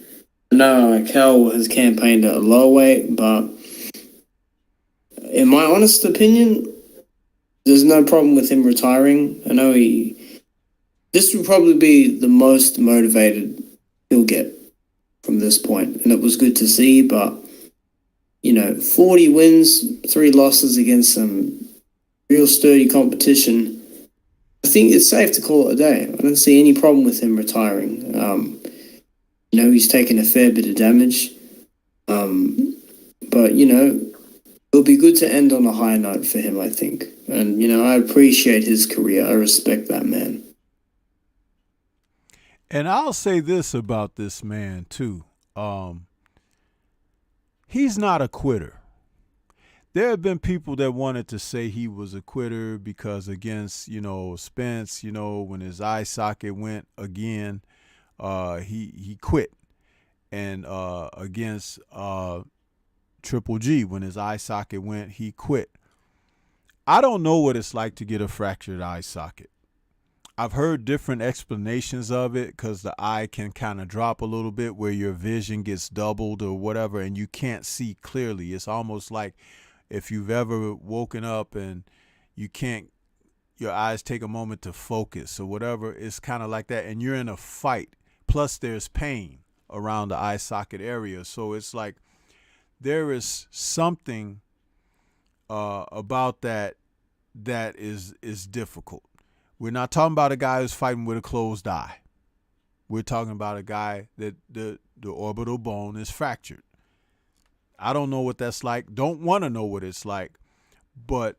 No, Kel has campaigned at a lower weight, but in my honest opinion, there's no problem with him retiring. I know this will probably be the most motivated he'll get from this point, and it was good to see, but 40 wins, 3 losses against some real sturdy competition. I think it's safe to call it a day. I don't see any problem with him retiring. He's taken a fair bit of damage. But, it'll be good to end on a high note for him, I think. And, I appreciate his career. I respect that man. And I'll say this about this man, too. He's not a quitter. There have been people that wanted to say he was a quitter because against, Spence, when his eye socket went again, he quit. And against Triple G, when his eye socket went, he quit. I don't know what it's like to get a fractured eye socket. I've heard different explanations of it because the eye can kind of drop a little bit where your vision gets doubled or whatever and you can't see clearly. It's almost like if you've ever woken up and your eyes take a moment to focus or whatever, it's kind of like that. And you're in a fight. Plus there's pain around the eye socket area. So it's like there is something about that is difficult. We're not talking about a guy who's fighting with a closed eye. We're talking about a guy that the orbital bone is fractured. I don't know what that's like. Don't want to know what it's like. But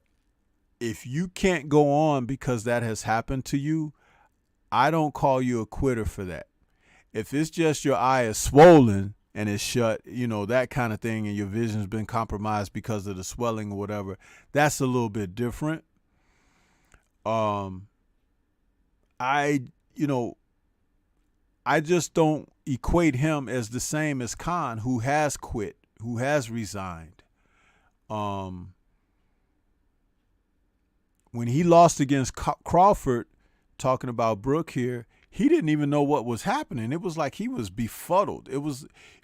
if you can't go on because that has happened to you, I don't call you a quitter for that. If it's just your eye is swollen and it's shut, that kind of thing, and your vision's been compromised because of the swelling or whatever, that's a little bit different. I just don't equate him as the same as Khan, who has quit, who has resigned. When he lost against Crawford, talking about Brook here, he didn't even know what was happening. It was like he was befuddled.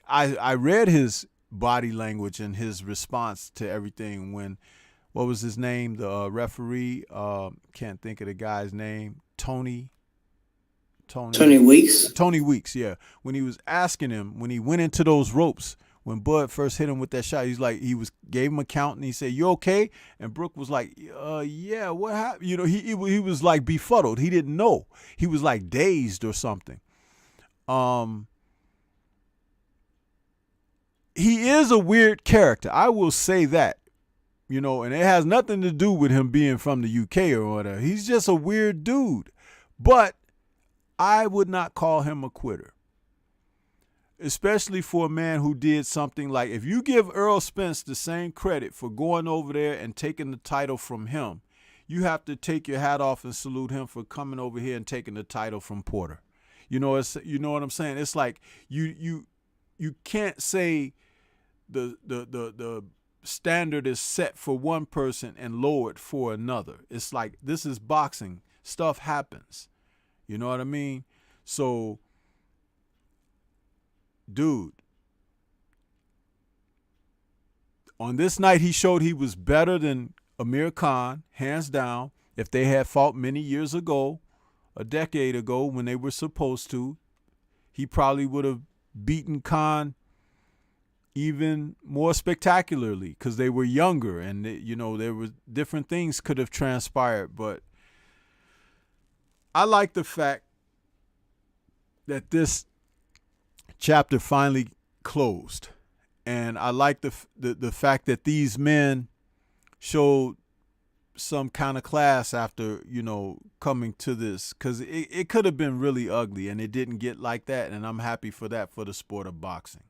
I read his body language and his response to everything when, what was his name? The referee, can't think of the guy's name. Tony Weeks. Tony Weeks, yeah. When he was asking him, when he went into those ropes, when Bud first hit him with that shot, gave him a count and he said, "You okay?" And Brook was like, "Yeah, what happened?" He was like befuddled. He didn't know. He was like dazed or something. He is a weird character. I will say that. And it has nothing to do with him being from the UK or whatever. He's just a weird dude. But I would not call him a quitter. Especially for a man who did something like, if you give Earl Spence the same credit for going over there and taking the title from him, you have to take your hat off and salute him for coming over here and taking the title from Porter. You know what I'm saying? It's like you can't say the standard is set for one person and lowered for another. It's like, this is boxing. Stuff happens. You know what I mean? So, dude, on this night, he showed he was better than Amir Khan, hands down. If they had fought many years ago, a decade ago, when they were supposed to, he probably would have beaten Khan even more spectacularly because they were younger and, there were different things could have transpired. But I like the fact that this chapter finally closed. And I like the fact that these men showed some kind of class after, coming to this, because it could have been really ugly and it didn't get like that. And I'm happy for that for the sport of boxing.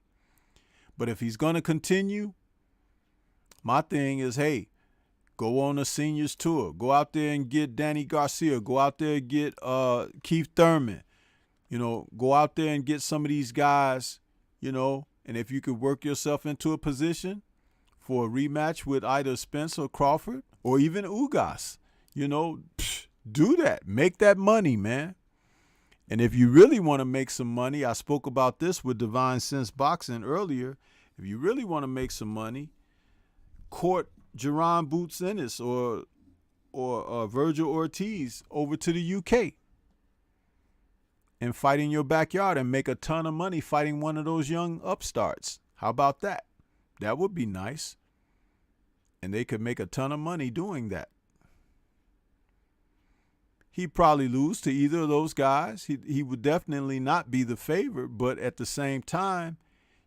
But if he's going to continue, my thing is, hey, go on a seniors tour. Go out there and get Danny Garcia. Go out there and get Keith Thurman. Go out there and get some of these guys, and if you could work yourself into a position, for a rematch with either Spence or Crawford or even Ugas. You know, do that. Make that money, man. And if you really want to make some money, I spoke about this with Divine Sense Boxing earlier. If you really want to make some money, court Jerron Boots Ennis or Virgil Ortiz over to the UK and fight in your backyard and make a ton of money fighting one of those young upstarts. How about that? That would be nice. And they could make a ton of money doing that. He'd probably lose to either of those guys. He would definitely not be the favorite, but at the same time,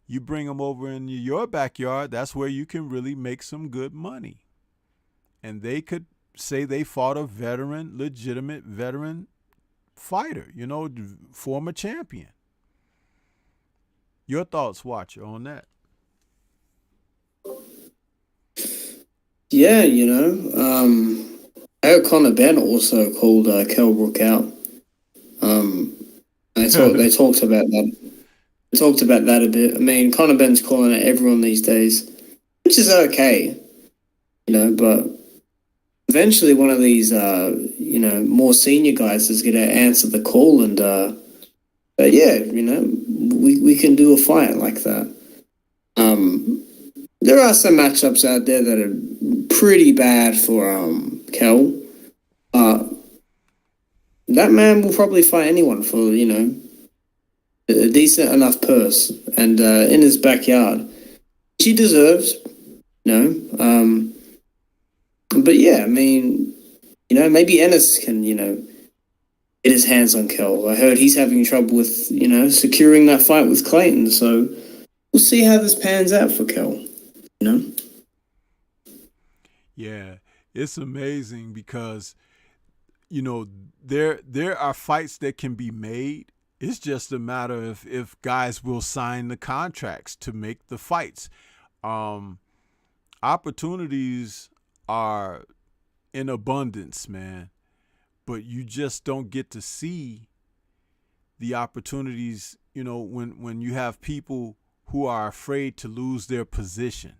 you bring him over in your backyard, that's where you can really make some good money. And they could say they fought a legitimate veteran fighter, you know, former champion. Your thoughts, Watcher, on that? Yeah, you know, I heard Conor Benn also called Kell Brook out. They talked about that. They talked about that a bit. I mean, Conor Benn's calling out everyone these days, which is okay, you know. But eventually, one of these, you know, more senior guys is going to answer the call, and yeah, you know, we can do a fight like that. There are some matchups out there that are pretty bad for Kell. That man will probably fight anyone for, you know, a decent enough purse and in his backyard, which he deserves, you know. But yeah, I mean, you know, maybe Ennis can, you know, get his hands on Kell. I heard he's having trouble with, you know, securing that fight with Clayton. So we'll see how this pans out for Kell, you know. Yeah, it's amazing because, you know, there are fights that can be made. It's just a matter of if guys will sign the contracts to make the fights. Opportunities are in abundance, man, but you just don't get to see the opportunities, you know, when you have people who are afraid to lose their position.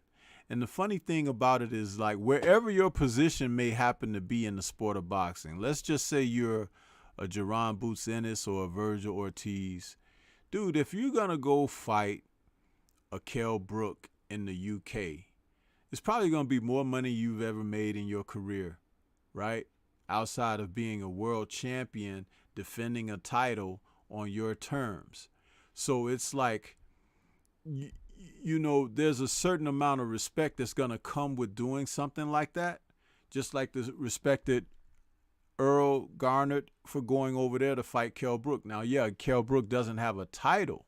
And the funny thing about it is, like, wherever your position may happen to be in the sport of boxing, let's just say you're a Jerron Boots Ennis or a Virgil Ortiz. Dude, if you're going to go fight a Kell Brook in the UK, it's probably going to be more money you've ever made in your career, right? Outside of being a world champion, defending a title on your terms. So it's like, you know, there's a certain amount of respect that's going to come with doing something like that, just like the respect that Earl garnered for going over there to fight Kell Brook. Now, yeah, Kell Brook doesn't have a title,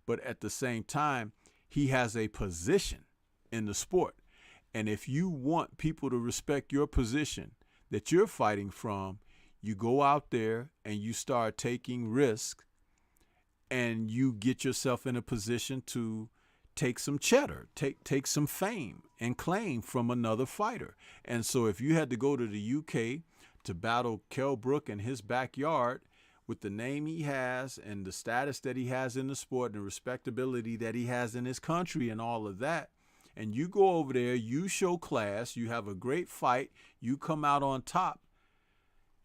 but at the same time, he has a position in the sport. And if you want people to respect your position that you're fighting from, you go out there and you start taking risks and you get yourself in a position to take some cheddar, take some fame and claim from another fighter. And so if you had to go to the UK to battle Kell Brook in his backyard with the name he has and the status that he has in the sport and the respectability that he has in his country and all of that, and you go over there, you show class, you have a great fight, you come out on top,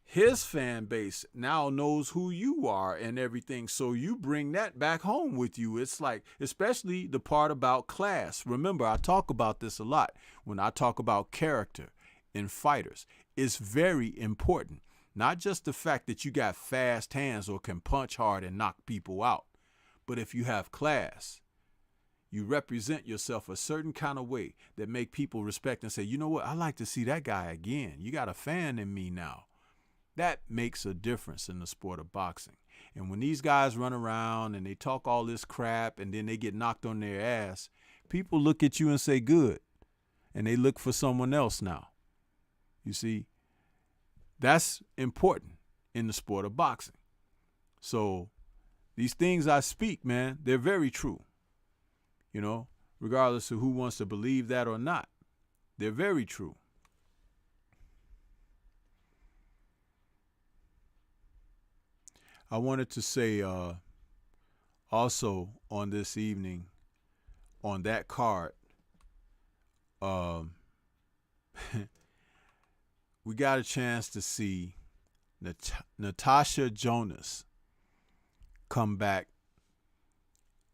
his fan base now knows who you are and everything. So you bring that back home with you. It's like, especially the part about class. Remember, I talk about this a lot when I talk about character in fighters. It's very important. Not just the fact that you got fast hands or can punch hard and knock people out, but if you have class, you represent yourself a certain kind of way that make people respect and say, you know what, I like to see that guy again. You got a fan in me now. That makes a difference in the sport of boxing. And when these guys run around and they talk all this crap and then they get knocked on their ass, people look at you and say, good. And they look for someone else now. You see, that's important in the sport of boxing. So these things I speak, man, they're very true. You know, regardless of who wants to believe that or not, they're very true. I wanted to say also on this evening, on that card, um, we got a chance to see Natasha Jonas come back,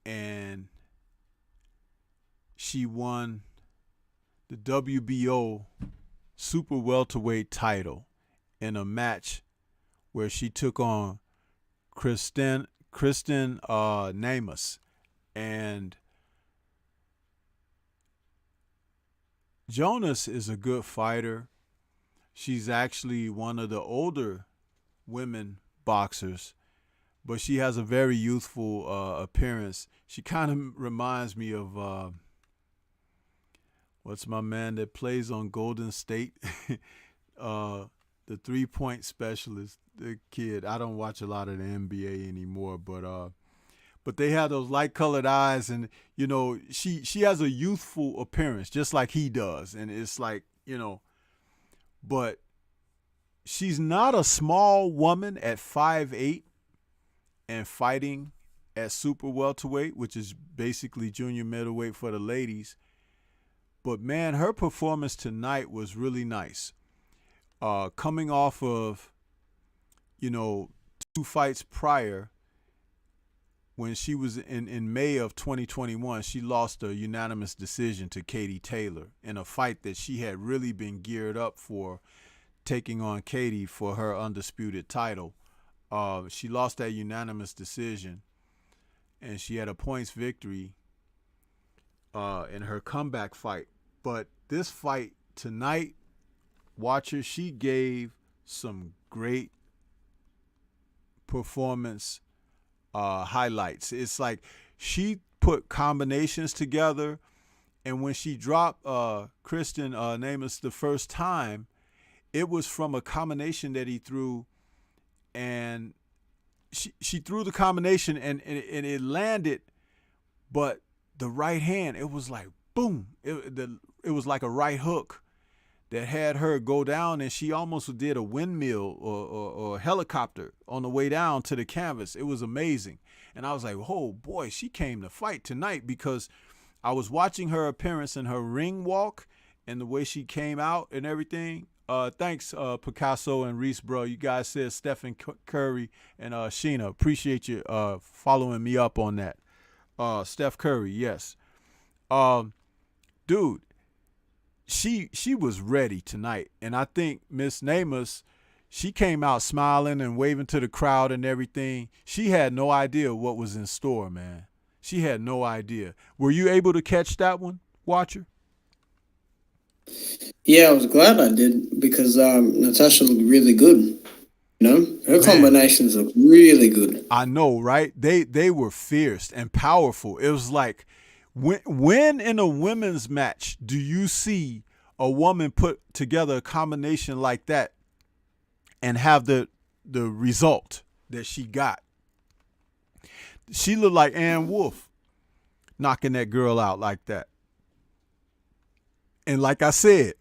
and she won the WBO super welterweight title in a match where she took on Kristen Namus. And Jonas is a good fighter. She's actually one of the older women boxers, but she has a very youthful appearance. She kind of reminds me of what's my man that plays on Golden State? The 3-point specialist, the kid. I don't watch a lot of the NBA anymore, but they have those light-colored eyes, and you know, she has a youthful appearance, just like he does, and it's like, you know, but she's not a small woman at 5'8" and fighting at super welterweight, which is basically junior middleweight for the ladies. But man, her performance tonight was really nice. Coming off of, you know, 2 fights prior, when she was in May of 2021, she lost a unanimous decision to Katie Taylor in a fight that she had really been geared up for, taking on Katie for her undisputed title. She lost that unanimous decision, and she had a points victory in her comeback fight. But this fight tonight, watch her, she gave some great performance highlights. It's like she put combinations together, and when she dropped Kristen Namus the first time, it was from a combination that he threw, and she threw the combination and it landed, but the right hand, it was like boom. It was like a right hook that had her go down, and she almost did a windmill or a helicopter on the way down to the canvas. It was amazing. And I was like, oh boy, she came to fight tonight, because I was watching her appearance and her ring walk and the way she came out and everything. Thanks, Picasso and Reese, bro. You guys said Stephen Curry and Sheena. Appreciate you following me up on that. Steph Curry, yes. Dude, she was ready tonight. And I think Miss Namus, she came out smiling and waving to the crowd and everything. She had no idea what was in store, man. She had no idea. Were you able to catch that one, Watcher? Yeah, I was glad I did, because Natasha looked really good. You know, her combinations look really good. I know, right? They were fierce and powerful. It was like, when in a women's match do you see a woman put together a combination like that and have the result that she got? She looked like Ann Wolfe knocking that girl out like that. And like I said,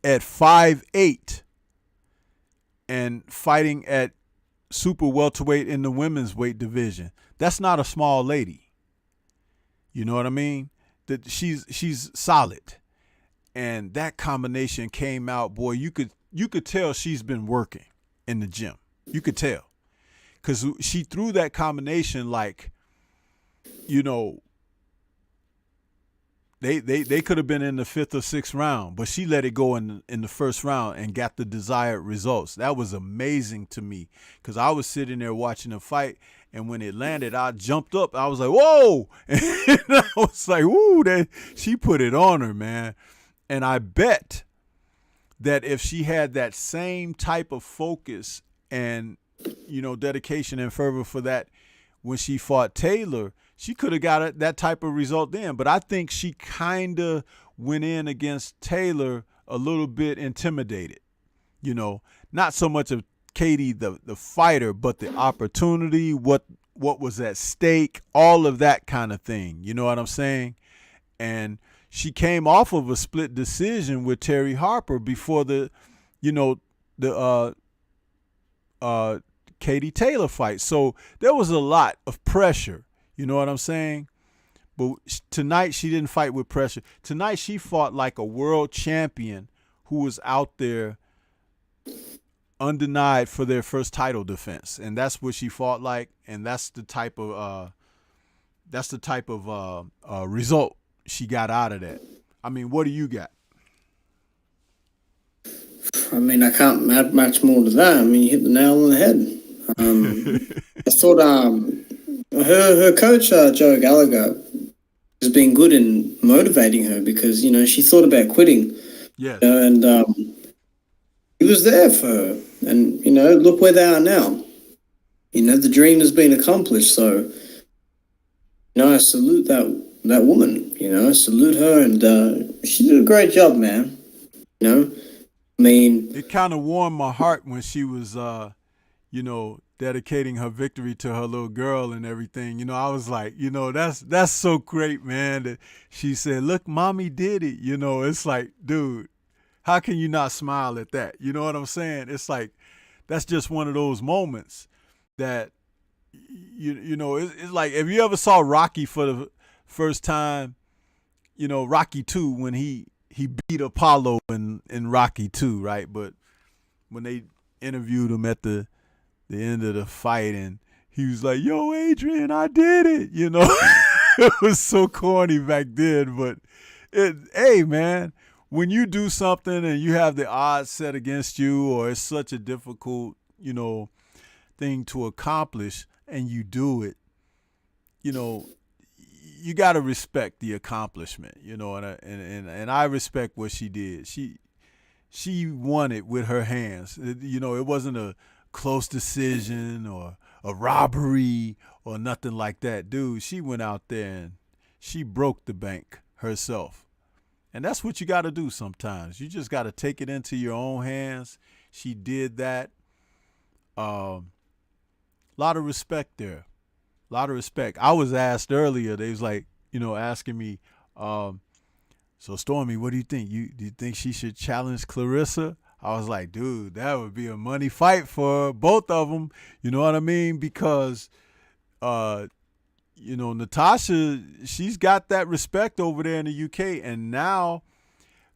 at 5'8" and fighting at super welterweight in the women's weight division, that's not a small lady. You know what I mean? That she's solid. And that combination came out, boy, you could tell she's been working in the gym. You could tell. Because she threw that combination like, you know, they could have been in the 5th or 6th round, but she let it go in the first round and got the desired results. That was amazing to me, because I was sitting there watching the fight, and when it landed, I jumped up. I was like, whoa! And I was like, woo, she put it on her, man. And I bet that if she had that same type of focus and, you know, dedication and fervor for that when she fought Taylor, she could have got that type of result then. But I think she kind of went in against Taylor a little bit intimidated. You know, not so much of Katie the fighter, but the opportunity, what was at stake, all of that kind of thing. You know what I'm saying? And she came off of a split decision with Terry Harper before the Katie Taylor fight. So there was a lot of pressure. You know what I'm saying? But tonight she didn't fight with pressure. Tonight she fought like a world champion who was out there undenied for their first title defense, and that's what she fought like, and that's the type of result she got out of that. I mean, what do you got? I mean, I can't add much more to that. I mean, you hit the nail on the head. I thought her coach, Joe Gallagher, has been good in motivating her because, you know, she thought about quitting. Yeah. You know, and he was there for her. And, you know, look where they are now. You know, the dream has been accomplished. So, you know, I salute that woman. You know, I salute her. And she did a great job, man. You know, I mean, it kind of warmed my heart when she was, you know, dedicating her victory to her little girl and everything. You know, I was like, you know, that's so great, man, that she said, look, mommy did it. You know, it's like, dude, how can you not smile at that? You know what I'm saying? It's like, that's just one of those moments that, you know, it's like, if you ever saw Rocky for the first time, you know, Rocky 2, when he beat Apollo in Rocky 2, right? But when they interviewed him at the end of the fight, and he was like, yo, Adrian, I did it. You know, it was so corny back then. But, hey, man, when you do something and you have the odds set against you, or it's such a difficult, you know, thing to accomplish, and you do it, you know, you got to respect the accomplishment, you know, and I respect what she did. She won it with her hands. You know, it wasn't a close decision or a robbery or nothing like that. Dude, she went out there and she broke the bank herself. And that's what you got to do sometimes. You just got to take it into your own hands. She did that. Lot of respect there. A lot of respect. I was asked earlier, they was like, you know, asking me, so Stormy, what do you think? Do you think she should challenge Clarissa? I was like, dude, that would be a money fight for both of them. You know what I mean? Because, you know, Natasha, she's got that respect over there in the UK. And now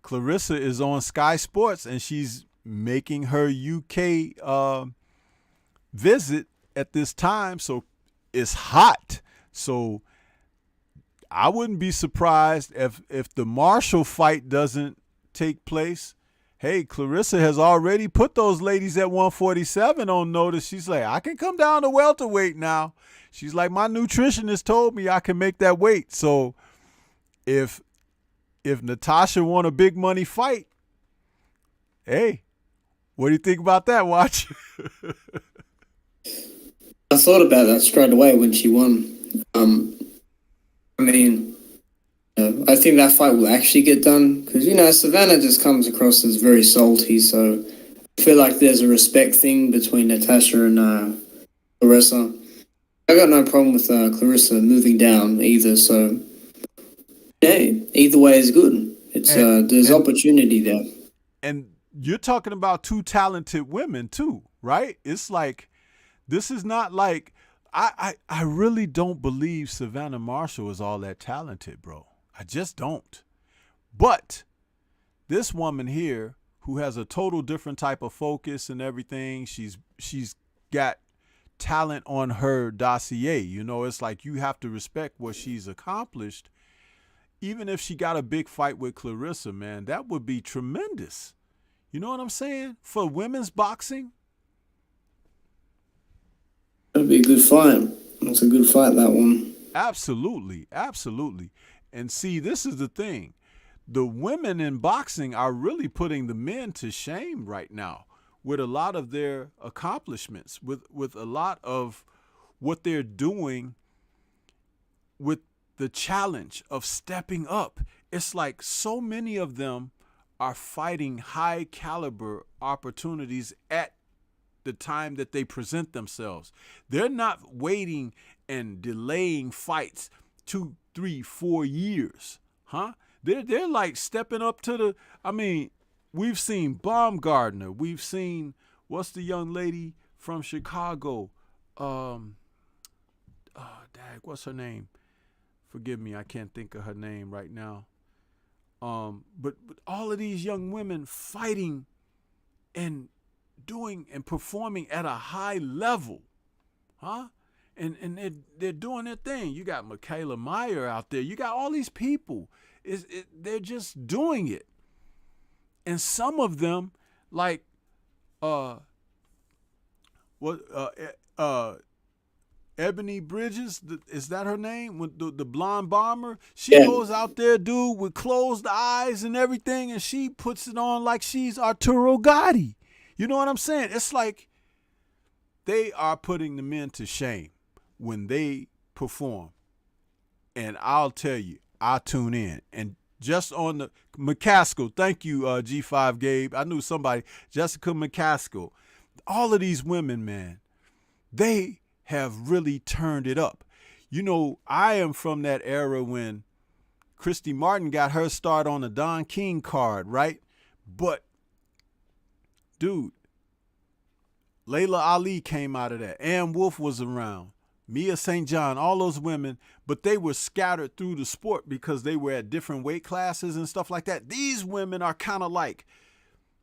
Clarissa is on Sky Sports and she's making her UK visit at this time. So it's hot. So I wouldn't be surprised if the Marshall fight doesn't take place. Hey, Clarissa has already put those ladies at 147 on notice. She's like, I can come down to welterweight now. She's like, my nutritionist told me I can make that weight. So if Natasha won a big money fight, hey, what do you think about that, Watch? I thought about that straight away when she won. I mean, I think that fight will actually get done because, you know, Savannah just comes across as very salty. So I feel like there's a respect thing between Natasha and Clarissa. I got no problem with Clarissa moving down either. So, hey, either way is good. It's there's opportunity there. And you're talking about two talented women too, right? It's like, this is not like, I really don't believe Savannah Marshall is all that talented, bro. I just don't. But this woman here, who has a total different type of focus and everything, she's got talent on her dossier. You know, it's like you have to respect what she's accomplished. Even if she got a big fight with Clarissa, man, that would be tremendous. You know what I'm saying? For women's boxing. That'd be a good fight. That's a good fight, that one. Absolutely. Absolutely. And see, this is the thing. The women in boxing are really putting the men to shame right now with a lot of their accomplishments, with a lot of what they're doing with the challenge of stepping up. It's like so many of them are fighting high caliber opportunities at the time that they present themselves. They're not waiting and delaying fights 2, 3, 4 years, huh? They're like stepping up to the, I mean, we've seen Baumgartner. We've seen, what's the young lady from Chicago? What's her name? Forgive me, I can't think of her name right now. But all of these young women fighting and doing and performing at a high level, huh? And they're doing their thing. You got Michaela Meyer out there. You got all these people. They're just doing it. And some of them, like, Ebony Bridges, is that her name? The blonde bomber? She goes out there, dude, with closed eyes and everything, and she puts it on like she's Arturo Gotti. You know what I'm saying? It's like they are putting the men to shame when they perform. And I'll tell you, I tune in. And just on the McCaskill, thank you, G5 Gabe. I knew somebody, Jessica McCaskill. All of these women, man, they have really turned it up. You know, I am from that era when Christy Martin got her start on the Don King card, right? But, dude, Layla Ali came out of that. Ann Wolfe was around. Mia St. John, all those women, but they were scattered through the sport because they were at different weight classes and stuff like that. These women are kind of like,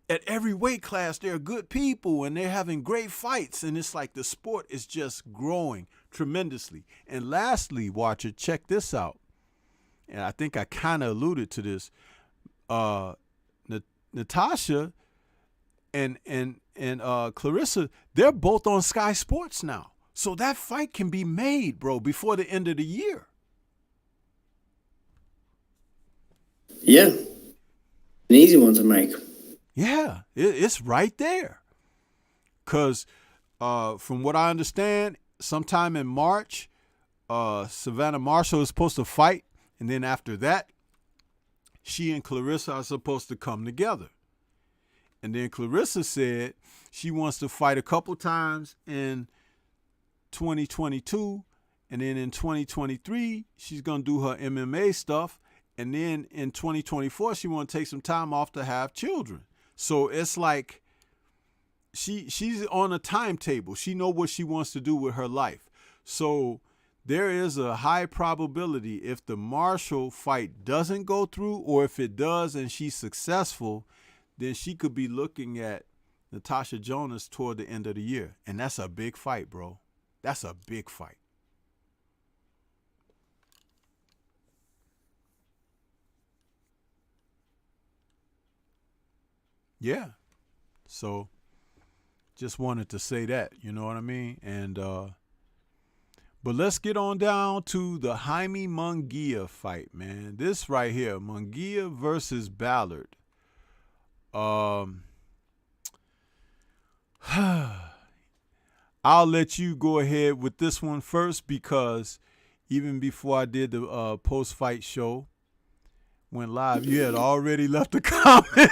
at every weight class, they're good people and they're having great fights. And it's like the sport is just growing tremendously. And lastly, watcher, check this out. And I think I kind of alluded to this. Natasha and Clarissa, they're both on Sky Sports now. So that fight can be made, bro, before the end of the year. Yeah. An easy one to make. Yeah, it's right there. Because from what I understand, sometime in March, Savannah Marshall is supposed to fight. And then after that, she and Clarissa are supposed to come together. And then Clarissa said she wants to fight a couple times in 2022. And then in 2023, she's going to do her MMA stuff. And then in 2024, she want to take some time off to have children. So it's like she's on a timetable. She know what she wants to do with her life. So there is a high probability if the Marshall fight doesn't go through, or if it does and she's successful, then she could be looking at Natasha Jonas toward the end of the year. And that's a big fight, bro. That's a big fight. Yeah. So just wanted to say that, you know what I mean? And but let's get on down to the Jaime Munguia fight, man. This right here, Munguia versus Ballard. I'll let you go ahead with this one first, because even before I did the post-fight show, went live, you had already left a comment.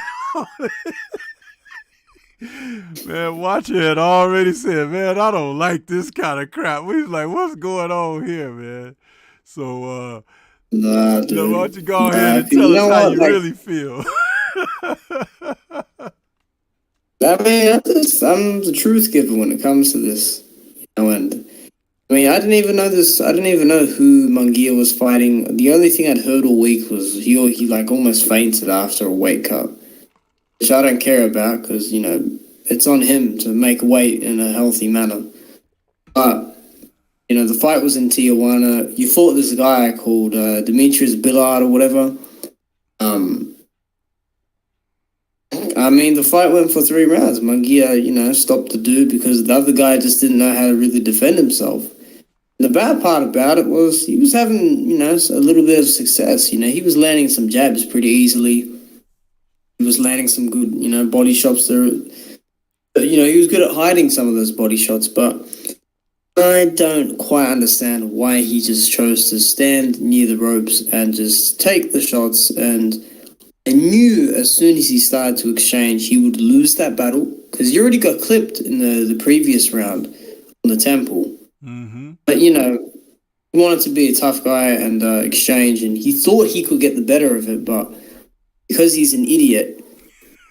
Man, Watcher had already said, man, I don't like this kind of crap. We was like, what's going on here, man? So, Nah, dude. why don't you go ahead and tell us how you really feel? I mean, I'm the truth giver when it comes to this. You know, and I mean, I didn't even know this. I didn't even know who Munguia was fighting. The only thing I'd heard all week was he like almost fainted after a weight cut, which I don't care about because, you know, it's on him to make weight in a healthy manner. But, you know, the fight was in Tijuana. You fought this guy called Demetrius Billard or whatever. I mean, the fight went for 3 rounds. Munguia, you know, stopped the dude because the other guy just didn't know how to really defend himself. And the bad part about it was he was having, you know, a little bit of success. You know, he was landing some jabs pretty easily. He was landing some good, you know, body shots there. You know, he was good at hiding some of those body shots, but I don't quite understand why he just chose to stand near the ropes and just take the shots. And I knew as soon as he started to exchange, he would lose that battle because he already got clipped in the previous round on the temple. Mm-hmm. But, you know, he wanted to be a tough guy and exchange, and he thought he could get the better of it, but because he's an idiot,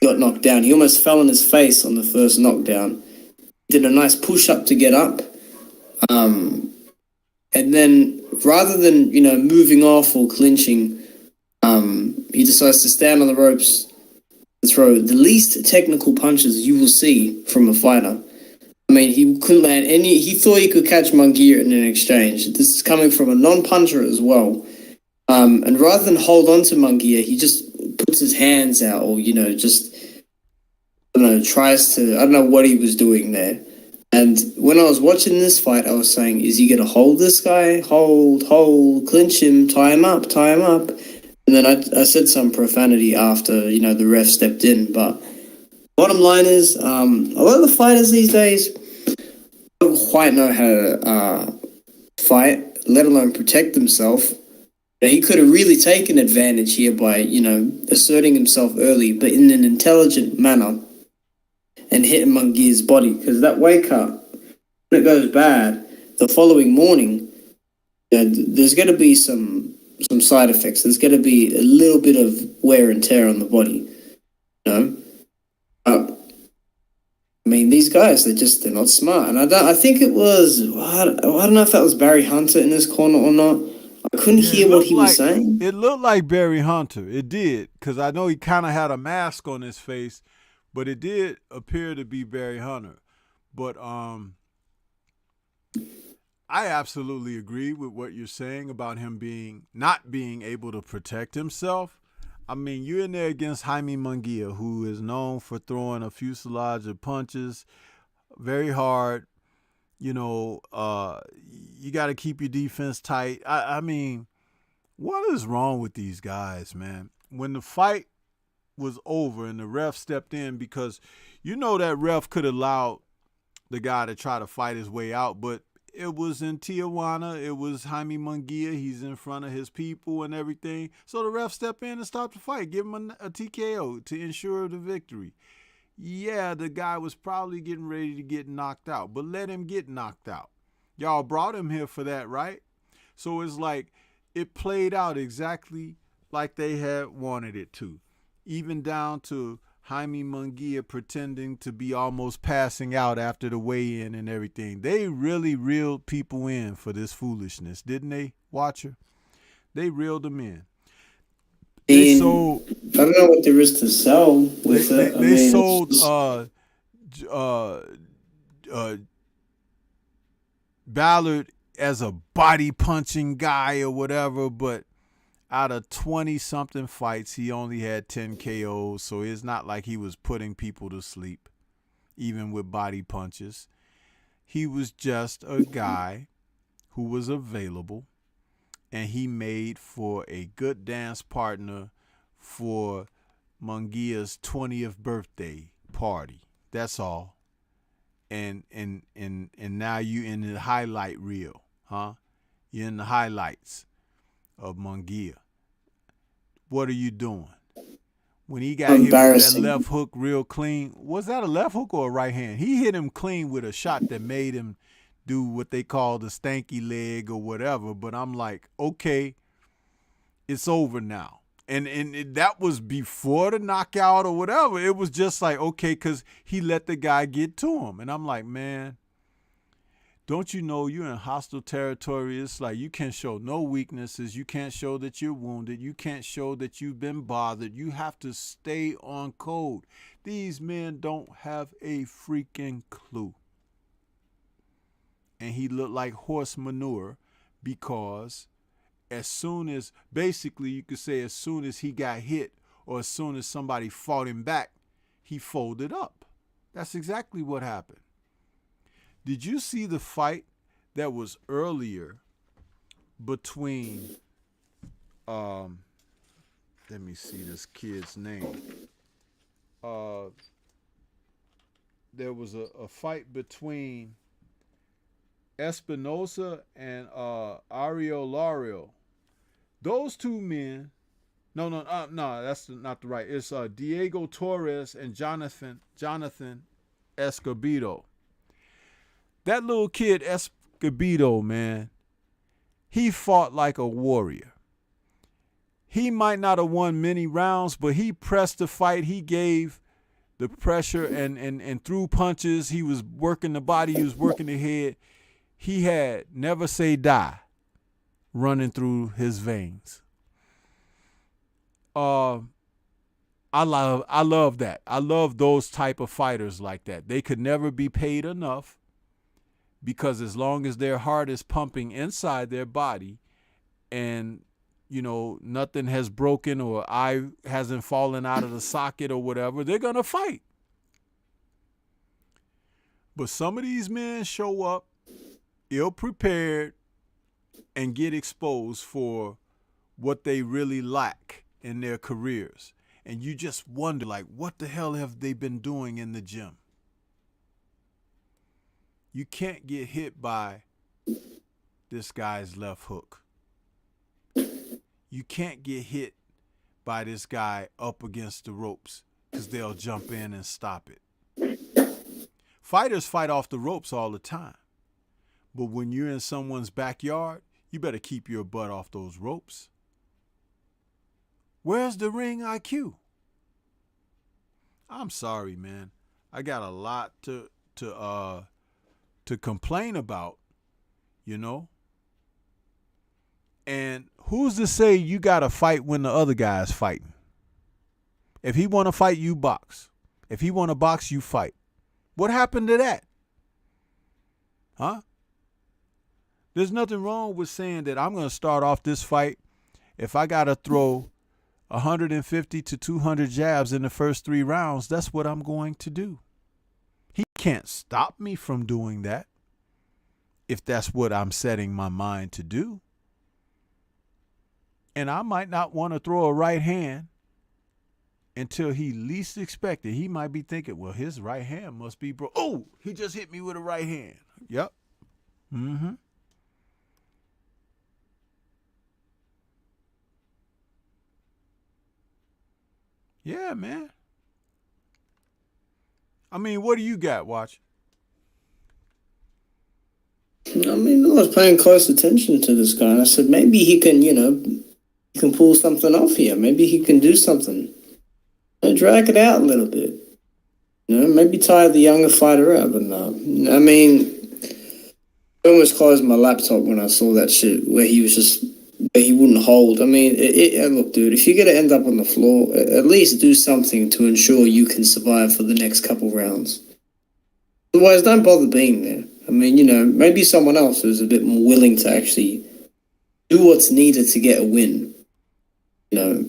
he got knocked down. He almost fell on his face on the first knockdown. Did a nice push-up to get up. And then Brook. Rather than, moving off or clinching, he decides to stand on the ropes and throw the least technical punches you will see from a fighter. I mean, he couldn't land any. He thought he could catch Munguia in an exchange. This is coming from a non-puncher as well. And rather than hold on to Munguia, he just puts his hands out, or tries to. I don't know what he was doing there. And when I was watching this fight, I was saying, is he going to hold this guy? Hold, clinch him, tie him up. And then I said some profanity after, the ref stepped in. But bottom line is, a lot of the fighters these days don't quite know how to fight, let alone protect themselves. He could have really taken advantage here by, asserting himself early, but in an intelligent manner, and hitting Munguia's body, because that weight cut, when it goes bad, the following morning, there's going to be some side effects. There's going to be a little bit of wear and tear on the body, I mean, these guys, they're not smart. And I think it was, I don't know if that was Barry Hunter in this corner or not. I couldn't hear what he was saying. It looked like Barry Hunter. It did, because I know he kind of had a mask on his face. But it did appear to be Barry Hunter. But I absolutely agree with what you're saying about him not being able to protect himself. I mean, you're in there against Jaime Munguia, who is known for throwing a fuselage of punches, very hard. You got to keep your defense tight. I mean, what is wrong with these guys, man? When the fight was over and the ref stepped in, because that ref could have allowed the guy to try to fight his way out, but it was in Tijuana, it was Jaime Munguia, he's in front of his people and everything, so the ref stepped in and stopped the fight, give him a TKO to ensure the victory. Yeah, the guy was probably getting ready to get knocked out, but let him get knocked out. Y'all brought him here for that, right? So it's like it played out exactly like they had wanted it to. Even down to Jaime Munguia pretending to be almost passing out after the weigh-in and everything. They really reeled people in for this foolishness, didn't they, Watcher? They reeled them in. They sold, I don't know what there is to sell with it. They sold Ballard as a body-punching guy or whatever, but out of 20-something fights, he only had 10 KOs, so it's not like he was putting people to sleep, even with body punches. He was just a guy who was available, and he made for a good dance partner for Munguia's 20th birthday party. That's all. And now you in the highlight reel, huh? You're in the highlights of Munguia. What are you doing? When he got hit with that left hook real clean, was that a left hook or a right hand? He hit him clean with a shot that made him do what they call the stanky leg or whatever. But I'm like, okay, it's over now. And that was before the knockout or whatever. It was just like, okay, because he let the guy get to him. And I'm like, man, don't you know you're in hostile territory? It's like you can't show no weaknesses. You can't show that you're wounded. You can't show that you've been bothered. You have to stay on code. These men don't have a freaking clue. And he looked like horse manure because as soon as, basically you could say as soon as he got hit or as soon as somebody fought him back, he folded up. That's exactly what happened. Did you see the fight that was earlier between, let me see this kid's name. There was a fight between Espinosa and Ariel Lario. Those two men, no, that's not the right. It's Diego Torres and Jonathan Escobedo. That little kid Escobedo, man, he fought like a warrior. He might not have won many rounds, but he pressed the fight. He gave the pressure and threw punches. He was working the body. He was working the head. He had never say die. running through his veins. I love that. I love those type of fighters like that. They could never be paid enough, because as long as their heart is pumping inside their body and, you know, nothing has broken or eye hasn't fallen out of the socket or whatever, they're going to fight. But some of these men show up ill-prepared and get exposed for what they really lack in their careers. And you just wonder, like, what the hell have they been doing in the gym? You can't get hit by this guy's left hook. You can't get hit by this guy up against the ropes, because they'll jump in and stop it. Fighters fight off the ropes all the time. But when you're in someone's backyard, you better keep your butt off those ropes. Where's the ring IQ? I'm sorry, man. I got a lot to complain about, you know? And who's to say you got to fight when the other guy's fighting? If he want to fight, you box. If he want to box, you fight. What happened to that? Huh? There's nothing wrong with saying that I'm going to start off this fight. If I got to throw 150 to 200 jabs in the first 3 rounds, that's what I'm going to do. He can't stop me from doing that if that's what I'm setting my mind to do. And I might not want to throw a right hand until he least expect it. He might be thinking, well, his right hand must be broke. Oh, he just hit me with a right hand. Yep. Mm-hmm. Yeah, man. I mean, what do you got, Watch? I mean, I was paying close attention to this guy, and I said, maybe he can, you know, he can pull something off here. Maybe he can do something. And drag it out a little bit. You know, maybe tire the younger fighter out, but no. I mean, I almost closed my laptop when I saw that shit where he was just, where he wouldn't hold. I mean, look, dude, if you're going to end up on the floor, at least do something to ensure you can survive for the next couple rounds. Otherwise, don't bother being there. I mean, you know, maybe someone else who's a bit more willing to actually do what's needed to get a win, you know,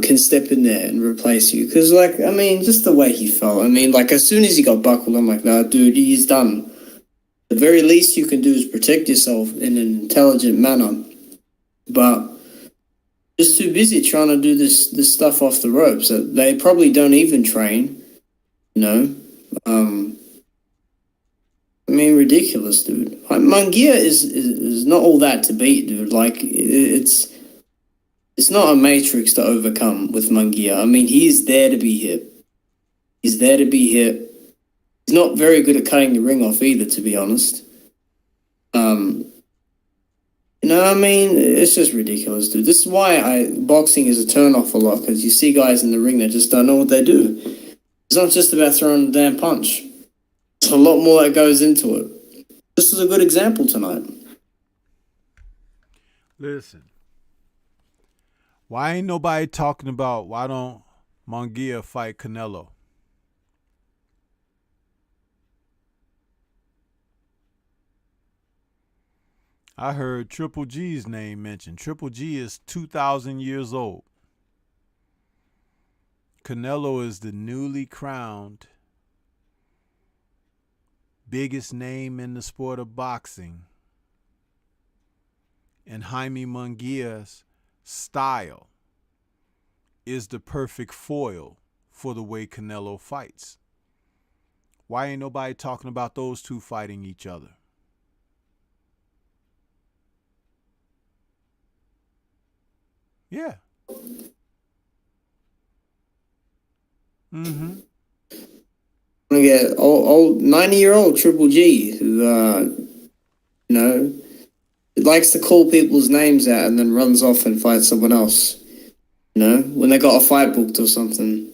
can step in there and replace you. Because, like, I mean, just the way he felt. I mean, like, as soon as he got buckled, I'm like, no, dude, he's done. The very least you can do is protect yourself in an intelligent manner. But just too busy trying to do this stuff off the ropes. They probably don't even train, you know. I mean, ridiculous, dude. Munguia is not all that to beat, dude. Like, it's not a matrix to overcome with Munguia. I mean, he's there to be hit. He's there to be hit. He's not very good at cutting the ring off either, to be honest. You know, I mean, it's just ridiculous, dude. This is why boxing is a turn-off a lot, because you see guys in the ring that just don't know what they do. It's not just about throwing a damn punch. There's a lot more that goes into it. This is a good example tonight. Listen, why ain't nobody talking about why don't Munguia fight Canelo? I heard Triple G's name mentioned. Triple G is 2,000 years old. Canelo is the newly crowned biggest name in the sport of boxing. And Jaime Munguia's style is the perfect foil for the way Canelo fights. Why ain't nobody talking about those two fighting each other? Yeah. Mm-hmm. I get old 90-year-old Triple G who, you know, likes to call people's names out and then runs off and fights someone else. You know, when they got a fight booked or something.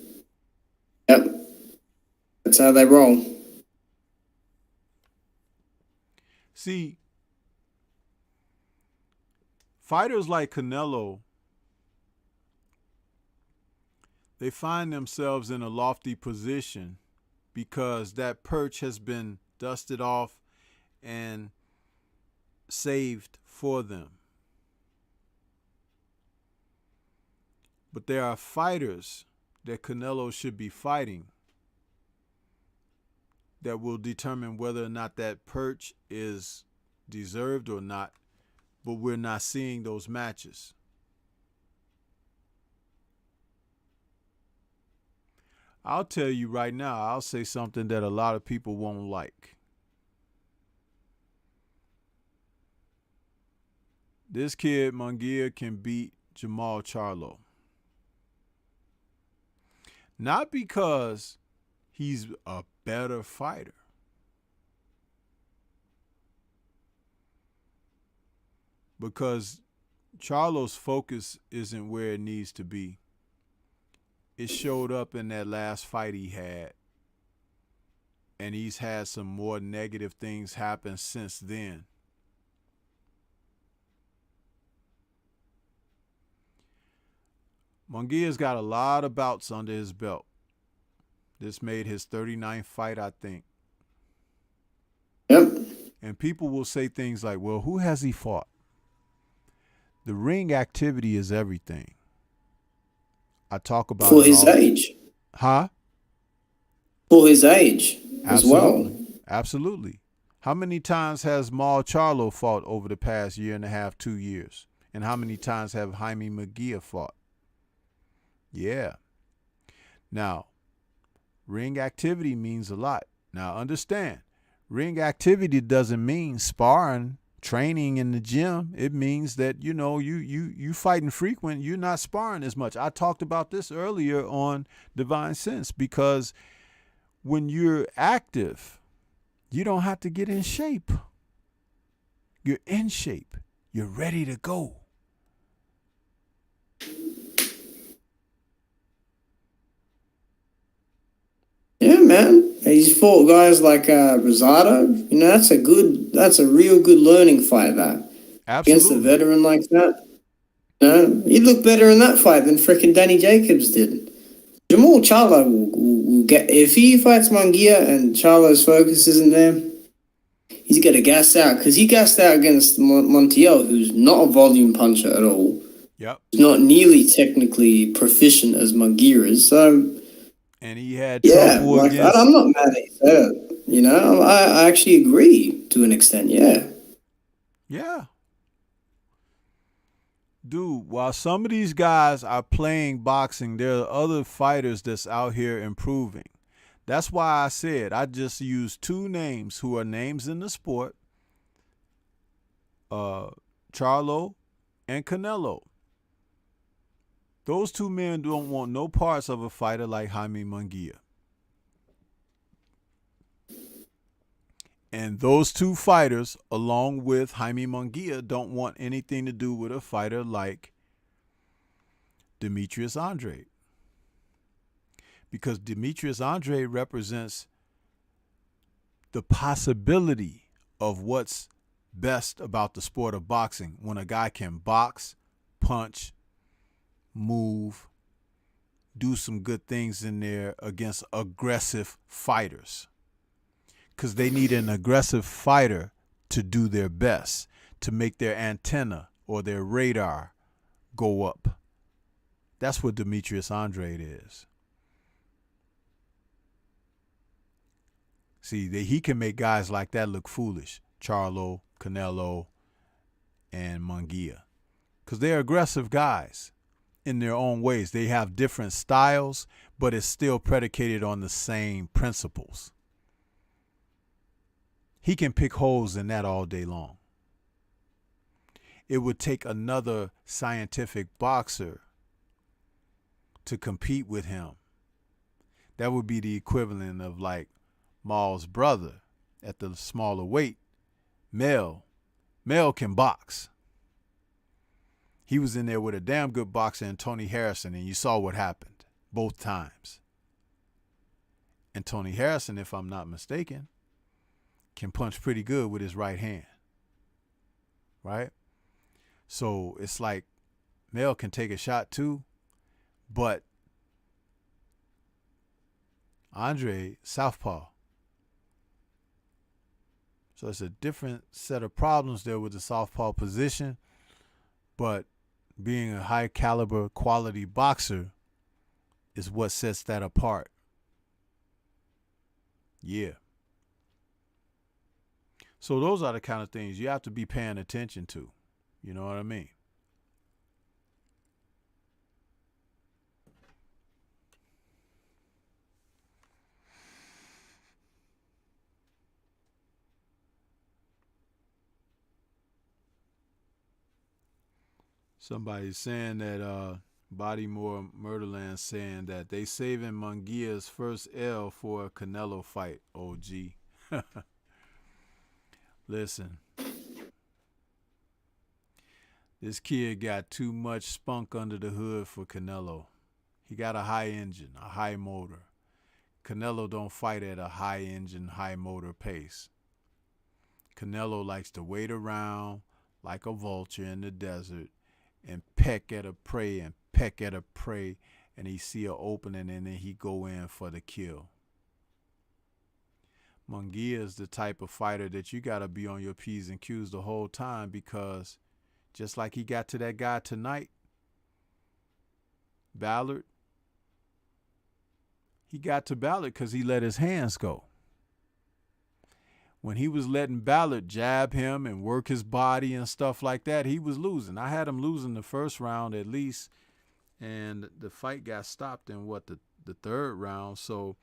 Yep. That's how they roll. See, fighters like Canelo, they find themselves in a lofty position because that perch has been dusted off and saved for them. But there are fighters that Canelo should be fighting that will determine whether or not that perch is deserved or not, but we're not seeing those matches. I'll tell you right now, I'll say something that a lot of people won't like. This kid, Munguia, can beat Jamal Charlo. Not because he's a better fighter. Because Charlo's focus isn't where it needs to be. It showed up in that last fight he had. And he's had some more negative things happen since then. Munguia's got a lot of bouts under his belt. This made his 39th fight, I think. Yep. And people will say things like, well, who has he fought? The ring activity is everything. I talk about for his age. Huh? For his age as Absolutely. well. Absolutely. How many times has Mal Charlo fought over the past year and a half, 2 years? And how many times have Jaime Munguia fought? Yeah. Now, ring activity means a lot. Now, understand, ring activity doesn't mean sparring, training in the gym. It means that, you know, you fighting frequent, you're not sparring as much. I talked about this earlier on Divine Sense, because when you're active, you don't have to get in shape. You're in shape. You're ready to go. Yeah, man. He's fought guys like Rosado. You know, that's a real good learning fight, that. Absolutely. Against a veteran like that. No, he'd look better in that fight than frickin' Danny Jacobs did. Jamal Charlo will get, if he fights Munguia and Charlo's focus isn't there, he's going to gas out, because he gassed out against Montiel, who's not a volume puncher at all. Yep. He's not nearly technically proficient as Munguia is, so... And he had trouble like, against... I'm not mad at that. You know, I actually agree to an extent, yeah. Yeah. Dude, while some of these guys are playing boxing, there are other fighters that's out here improving. That's why I said I just used two names who are names in the sport, Charlo and Canelo. Those two men don't want no parts of a fighter like Jaime Munguia. And those two fighters, along with Jaime Munguia, don't want anything to do with a fighter like Demetrius Andrade. Because Demetrius Andrade represents the possibility of what's best about the sport of boxing. When a guy can box, punch, move, do some good things in there against aggressive fighters. Because they need an aggressive fighter to do their best, to make their antenna or their radar go up. That's what Demetrius Andrade is. See, he can make guys like that look foolish. Charlo, Canelo, and Munguia. Because they're aggressive guys in their own ways. They have different styles, but it's still predicated on the same principles. He can pick holes in that all day long. It would take another scientific boxer to compete with him. That would be the equivalent of like Maul's brother at the smaller weight, Mel. Mel can box. He was in there with a damn good boxer and Tony Harrison, and you saw what happened both times. And Tony Harrison, if I'm not mistaken, can punch pretty good with his right hand. Right? So it's like Mel can take a shot too, but Andre, southpaw. So it's a different set of problems there with the southpaw position, but being a high caliber quality boxer is what sets that apart. Yeah. So those are the kind of things you have to be paying attention to. You know what I mean? Somebody's saying that Bodymore Murderland saying that they saving Munguia's first L for a Canelo fight, OG. Listen. This kid got too much spunk under the hood for Canelo. He got a high engine, a high motor. Canelo don't fight at a high engine, high motor pace. Canelo likes to wait around like a vulture in the desert and peck at a prey and peck at a prey, and he see an opening and then he go in for the kill. Munguia is the type of fighter that you got to be on your P's and Q's the whole time, because just like he got to that guy tonight, Ballard, he got to Ballard because he let his hands go. When he was letting Ballard jab him and work his body and stuff like that, he was losing. I had him losing the first round at least, and the fight got stopped in the third round. So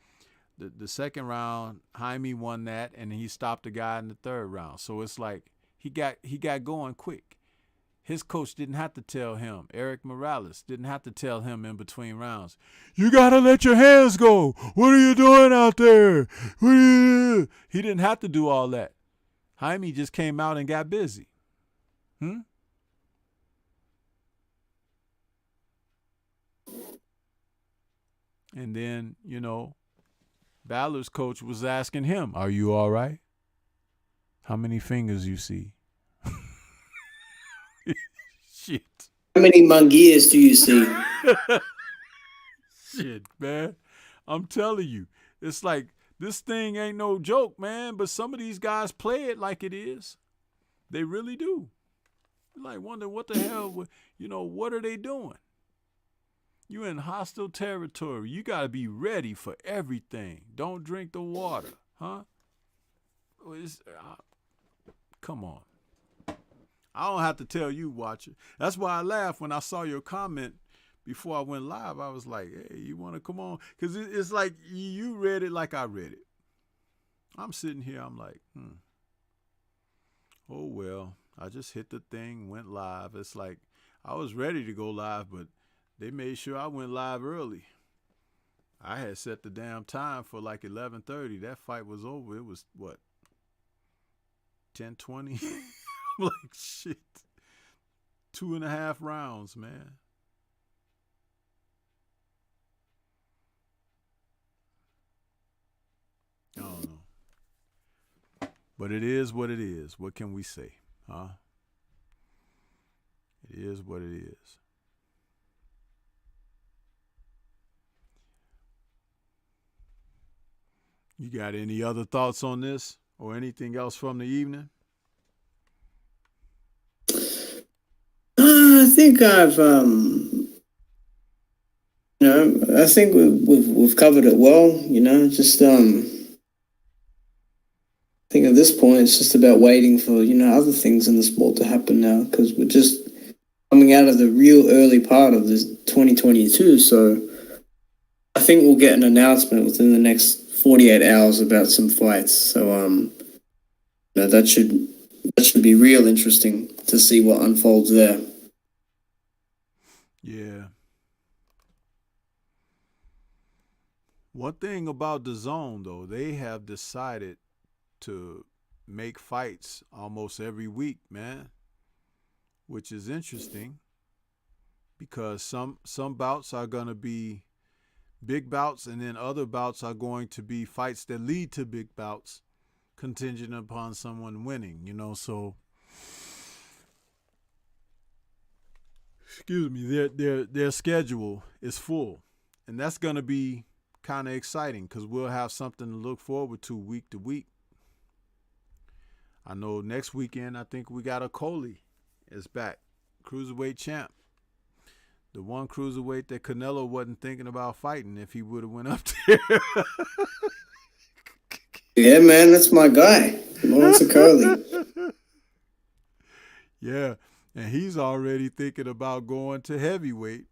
the second round, Jaime won that, and he stopped the guy in the third round. So it's like he got going quick. His coach didn't have to tell him. Eric Morales didn't have to tell him in between rounds, you got to let your hands go. What are you doing out there? He didn't have to do all that. Jaime just came out and got busy. And then, Ballard's coach was asking him, are you all right? How many fingers you see? Shit. How many Munguias do you see? Shit, man. I'm telling you. It's like, this thing ain't no joke, man. But some of these guys play it like it is. They really do. Like, wonder what the hell, what are they doing? You in hostile territory. You got to be ready for everything. Don't drink the water, huh? Come on. I don't have to tell you, watcher. That's why I laughed when I saw your comment before I went live. I was like, hey, you want to come on? Because it's like you read it like I read it. I'm sitting here, I'm like, oh, well, I just hit the thing, went live. It's like I was ready to go live, but they made sure I went live early. I had set the damn time for like 11:30. That fight was over. It was, what, 10:20? I'm like, shit. 2.5 rounds, man. I don't know. But it is what it is. What can we say, huh? It is what it is. You got any other thoughts on this or anything else from the evening? I think I've, I think we've covered it well. Just I think at this point it's just about waiting for other things in the sport to happen now, because we're just coming out of the real early part of this 2022. So I think we'll get an announcement within the next 48 hours about some fights. So that should be real interesting to see what unfolds there. Yeah. One thing about DAZN, though, they have decided to make fights almost every week, man, which is interesting because some bouts are going to be big bouts, and then other bouts are going to be fights that lead to big bouts contingent upon someone winning, so excuse me, their schedule is full, and that's gonna be kind of exciting because we'll have something to look forward to week to week. I know next weekend I think we got a Coley is back, cruiserweight champ. The one cruiserweight that Canelo wasn't thinking about fighting if he would have went up there. Yeah, man, that's my guy. Lawrence Okoli. Yeah, and he's already thinking about going to heavyweight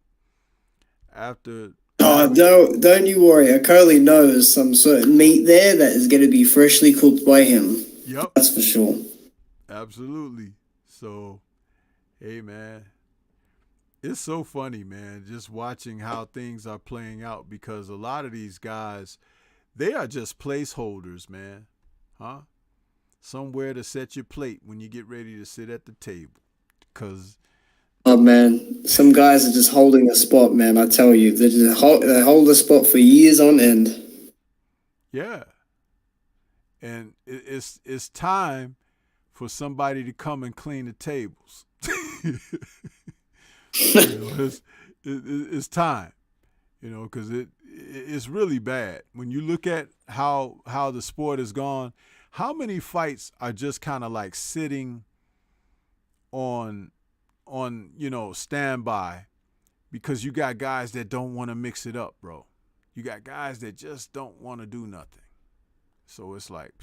after. Oh, don't you worry. Okoli knows some certain meat there that is going to be freshly cooked by him. Yep. That's for sure. Absolutely. So, hey, man, it's so funny, man, just watching how things are playing out because a lot of these guys, they are just placeholders, man. Huh? Somewhere to set your plate when you get ready to sit at the table. Because oh, man, some guys are just holding a spot, man. I tell you, they hold a spot for years on end. yeah. And it's time for somebody to come and clean the tables. It's time, because it's really bad. When you look at how the sport has gone, how many fights are just kind of like sitting on standby because you got guys that don't want to mix it up, bro. You got guys that just don't want to do nothing. So it's like,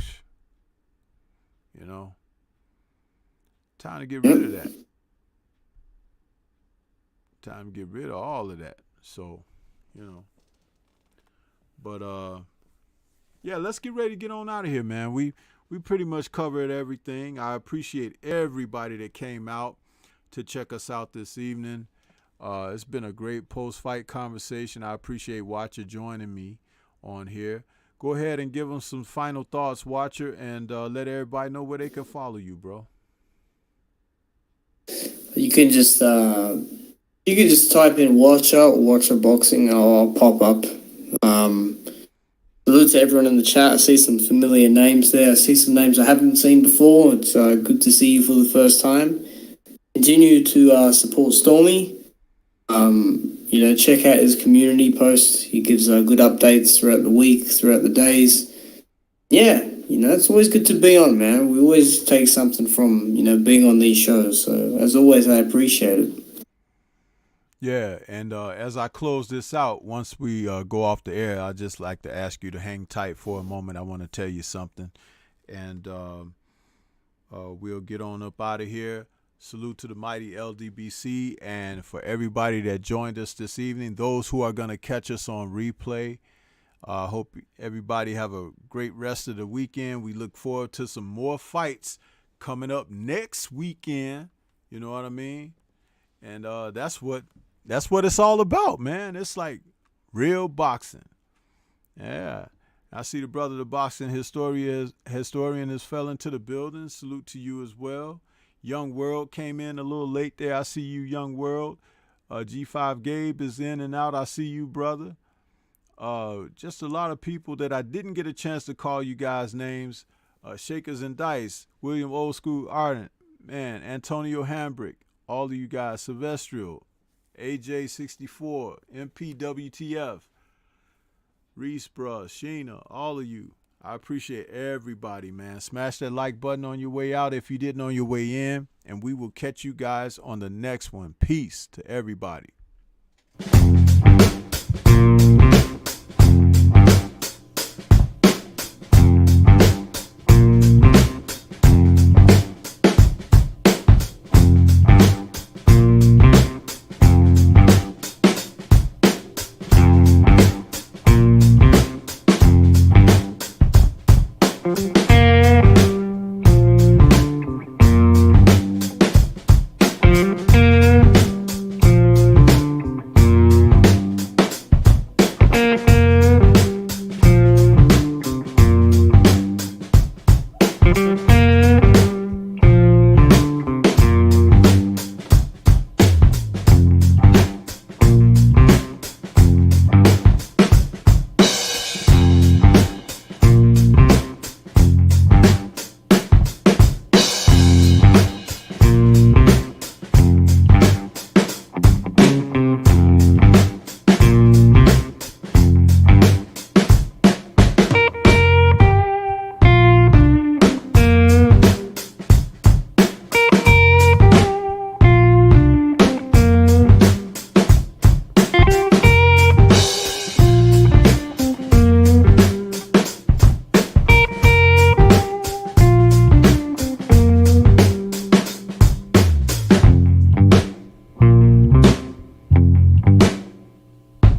time to get rid of that. Time to get rid of all of that. So, but yeah, let's get ready to get on out of here, man. We pretty much covered everything. I appreciate everybody that came out to check us out this evening. It's been a great post-fight conversation. I appreciate Watcher joining me on here. Go ahead and give them some final thoughts, Watcher, and let everybody know where they can follow you, bro. You can just type in Watcher Boxing, I'll pop up. Salute to everyone in the chat. I see some familiar names there. I see some names I haven't seen before. It's good to see you for the first time. Continue to support Stormy. Check out his community posts. He gives good updates throughout the week, throughout the days. Yeah, it's always good to be on, man. We always take something from, being on these shows. So, as always, I appreciate it. Yeah, and as I close this out, once we go off the air, I'd just like to ask you to hang tight for a moment. I want to tell you something, and we'll get on up out of here. Salute to the mighty LDBC, and for everybody that joined us this evening, those who are going to catch us on replay, I hope everybody have a great rest of the weekend. We look forward to some more fights coming up next weekend. You know what I mean? And that's what it's all about, man. It's like real boxing. Yeah. I see the brother, the boxing historian has fell into the building. Salute to you as well. Young World came in a little late there. I see you, Young World. G5 Gabe is in and out. I see you, brother. Just a lot of people that I didn't get a chance to call you guys' names. Shakers and Dice, William Old School Ardent, man, Antonio Hambrick, all of you guys, Silvestrial, AJ64, MPWTF, Reese Bruh, Sheena, all of you. I appreciate everybody, man. Smash that like button on your way out if you didn't on your way in, and we will catch you guys on the next one. Peace to everybody.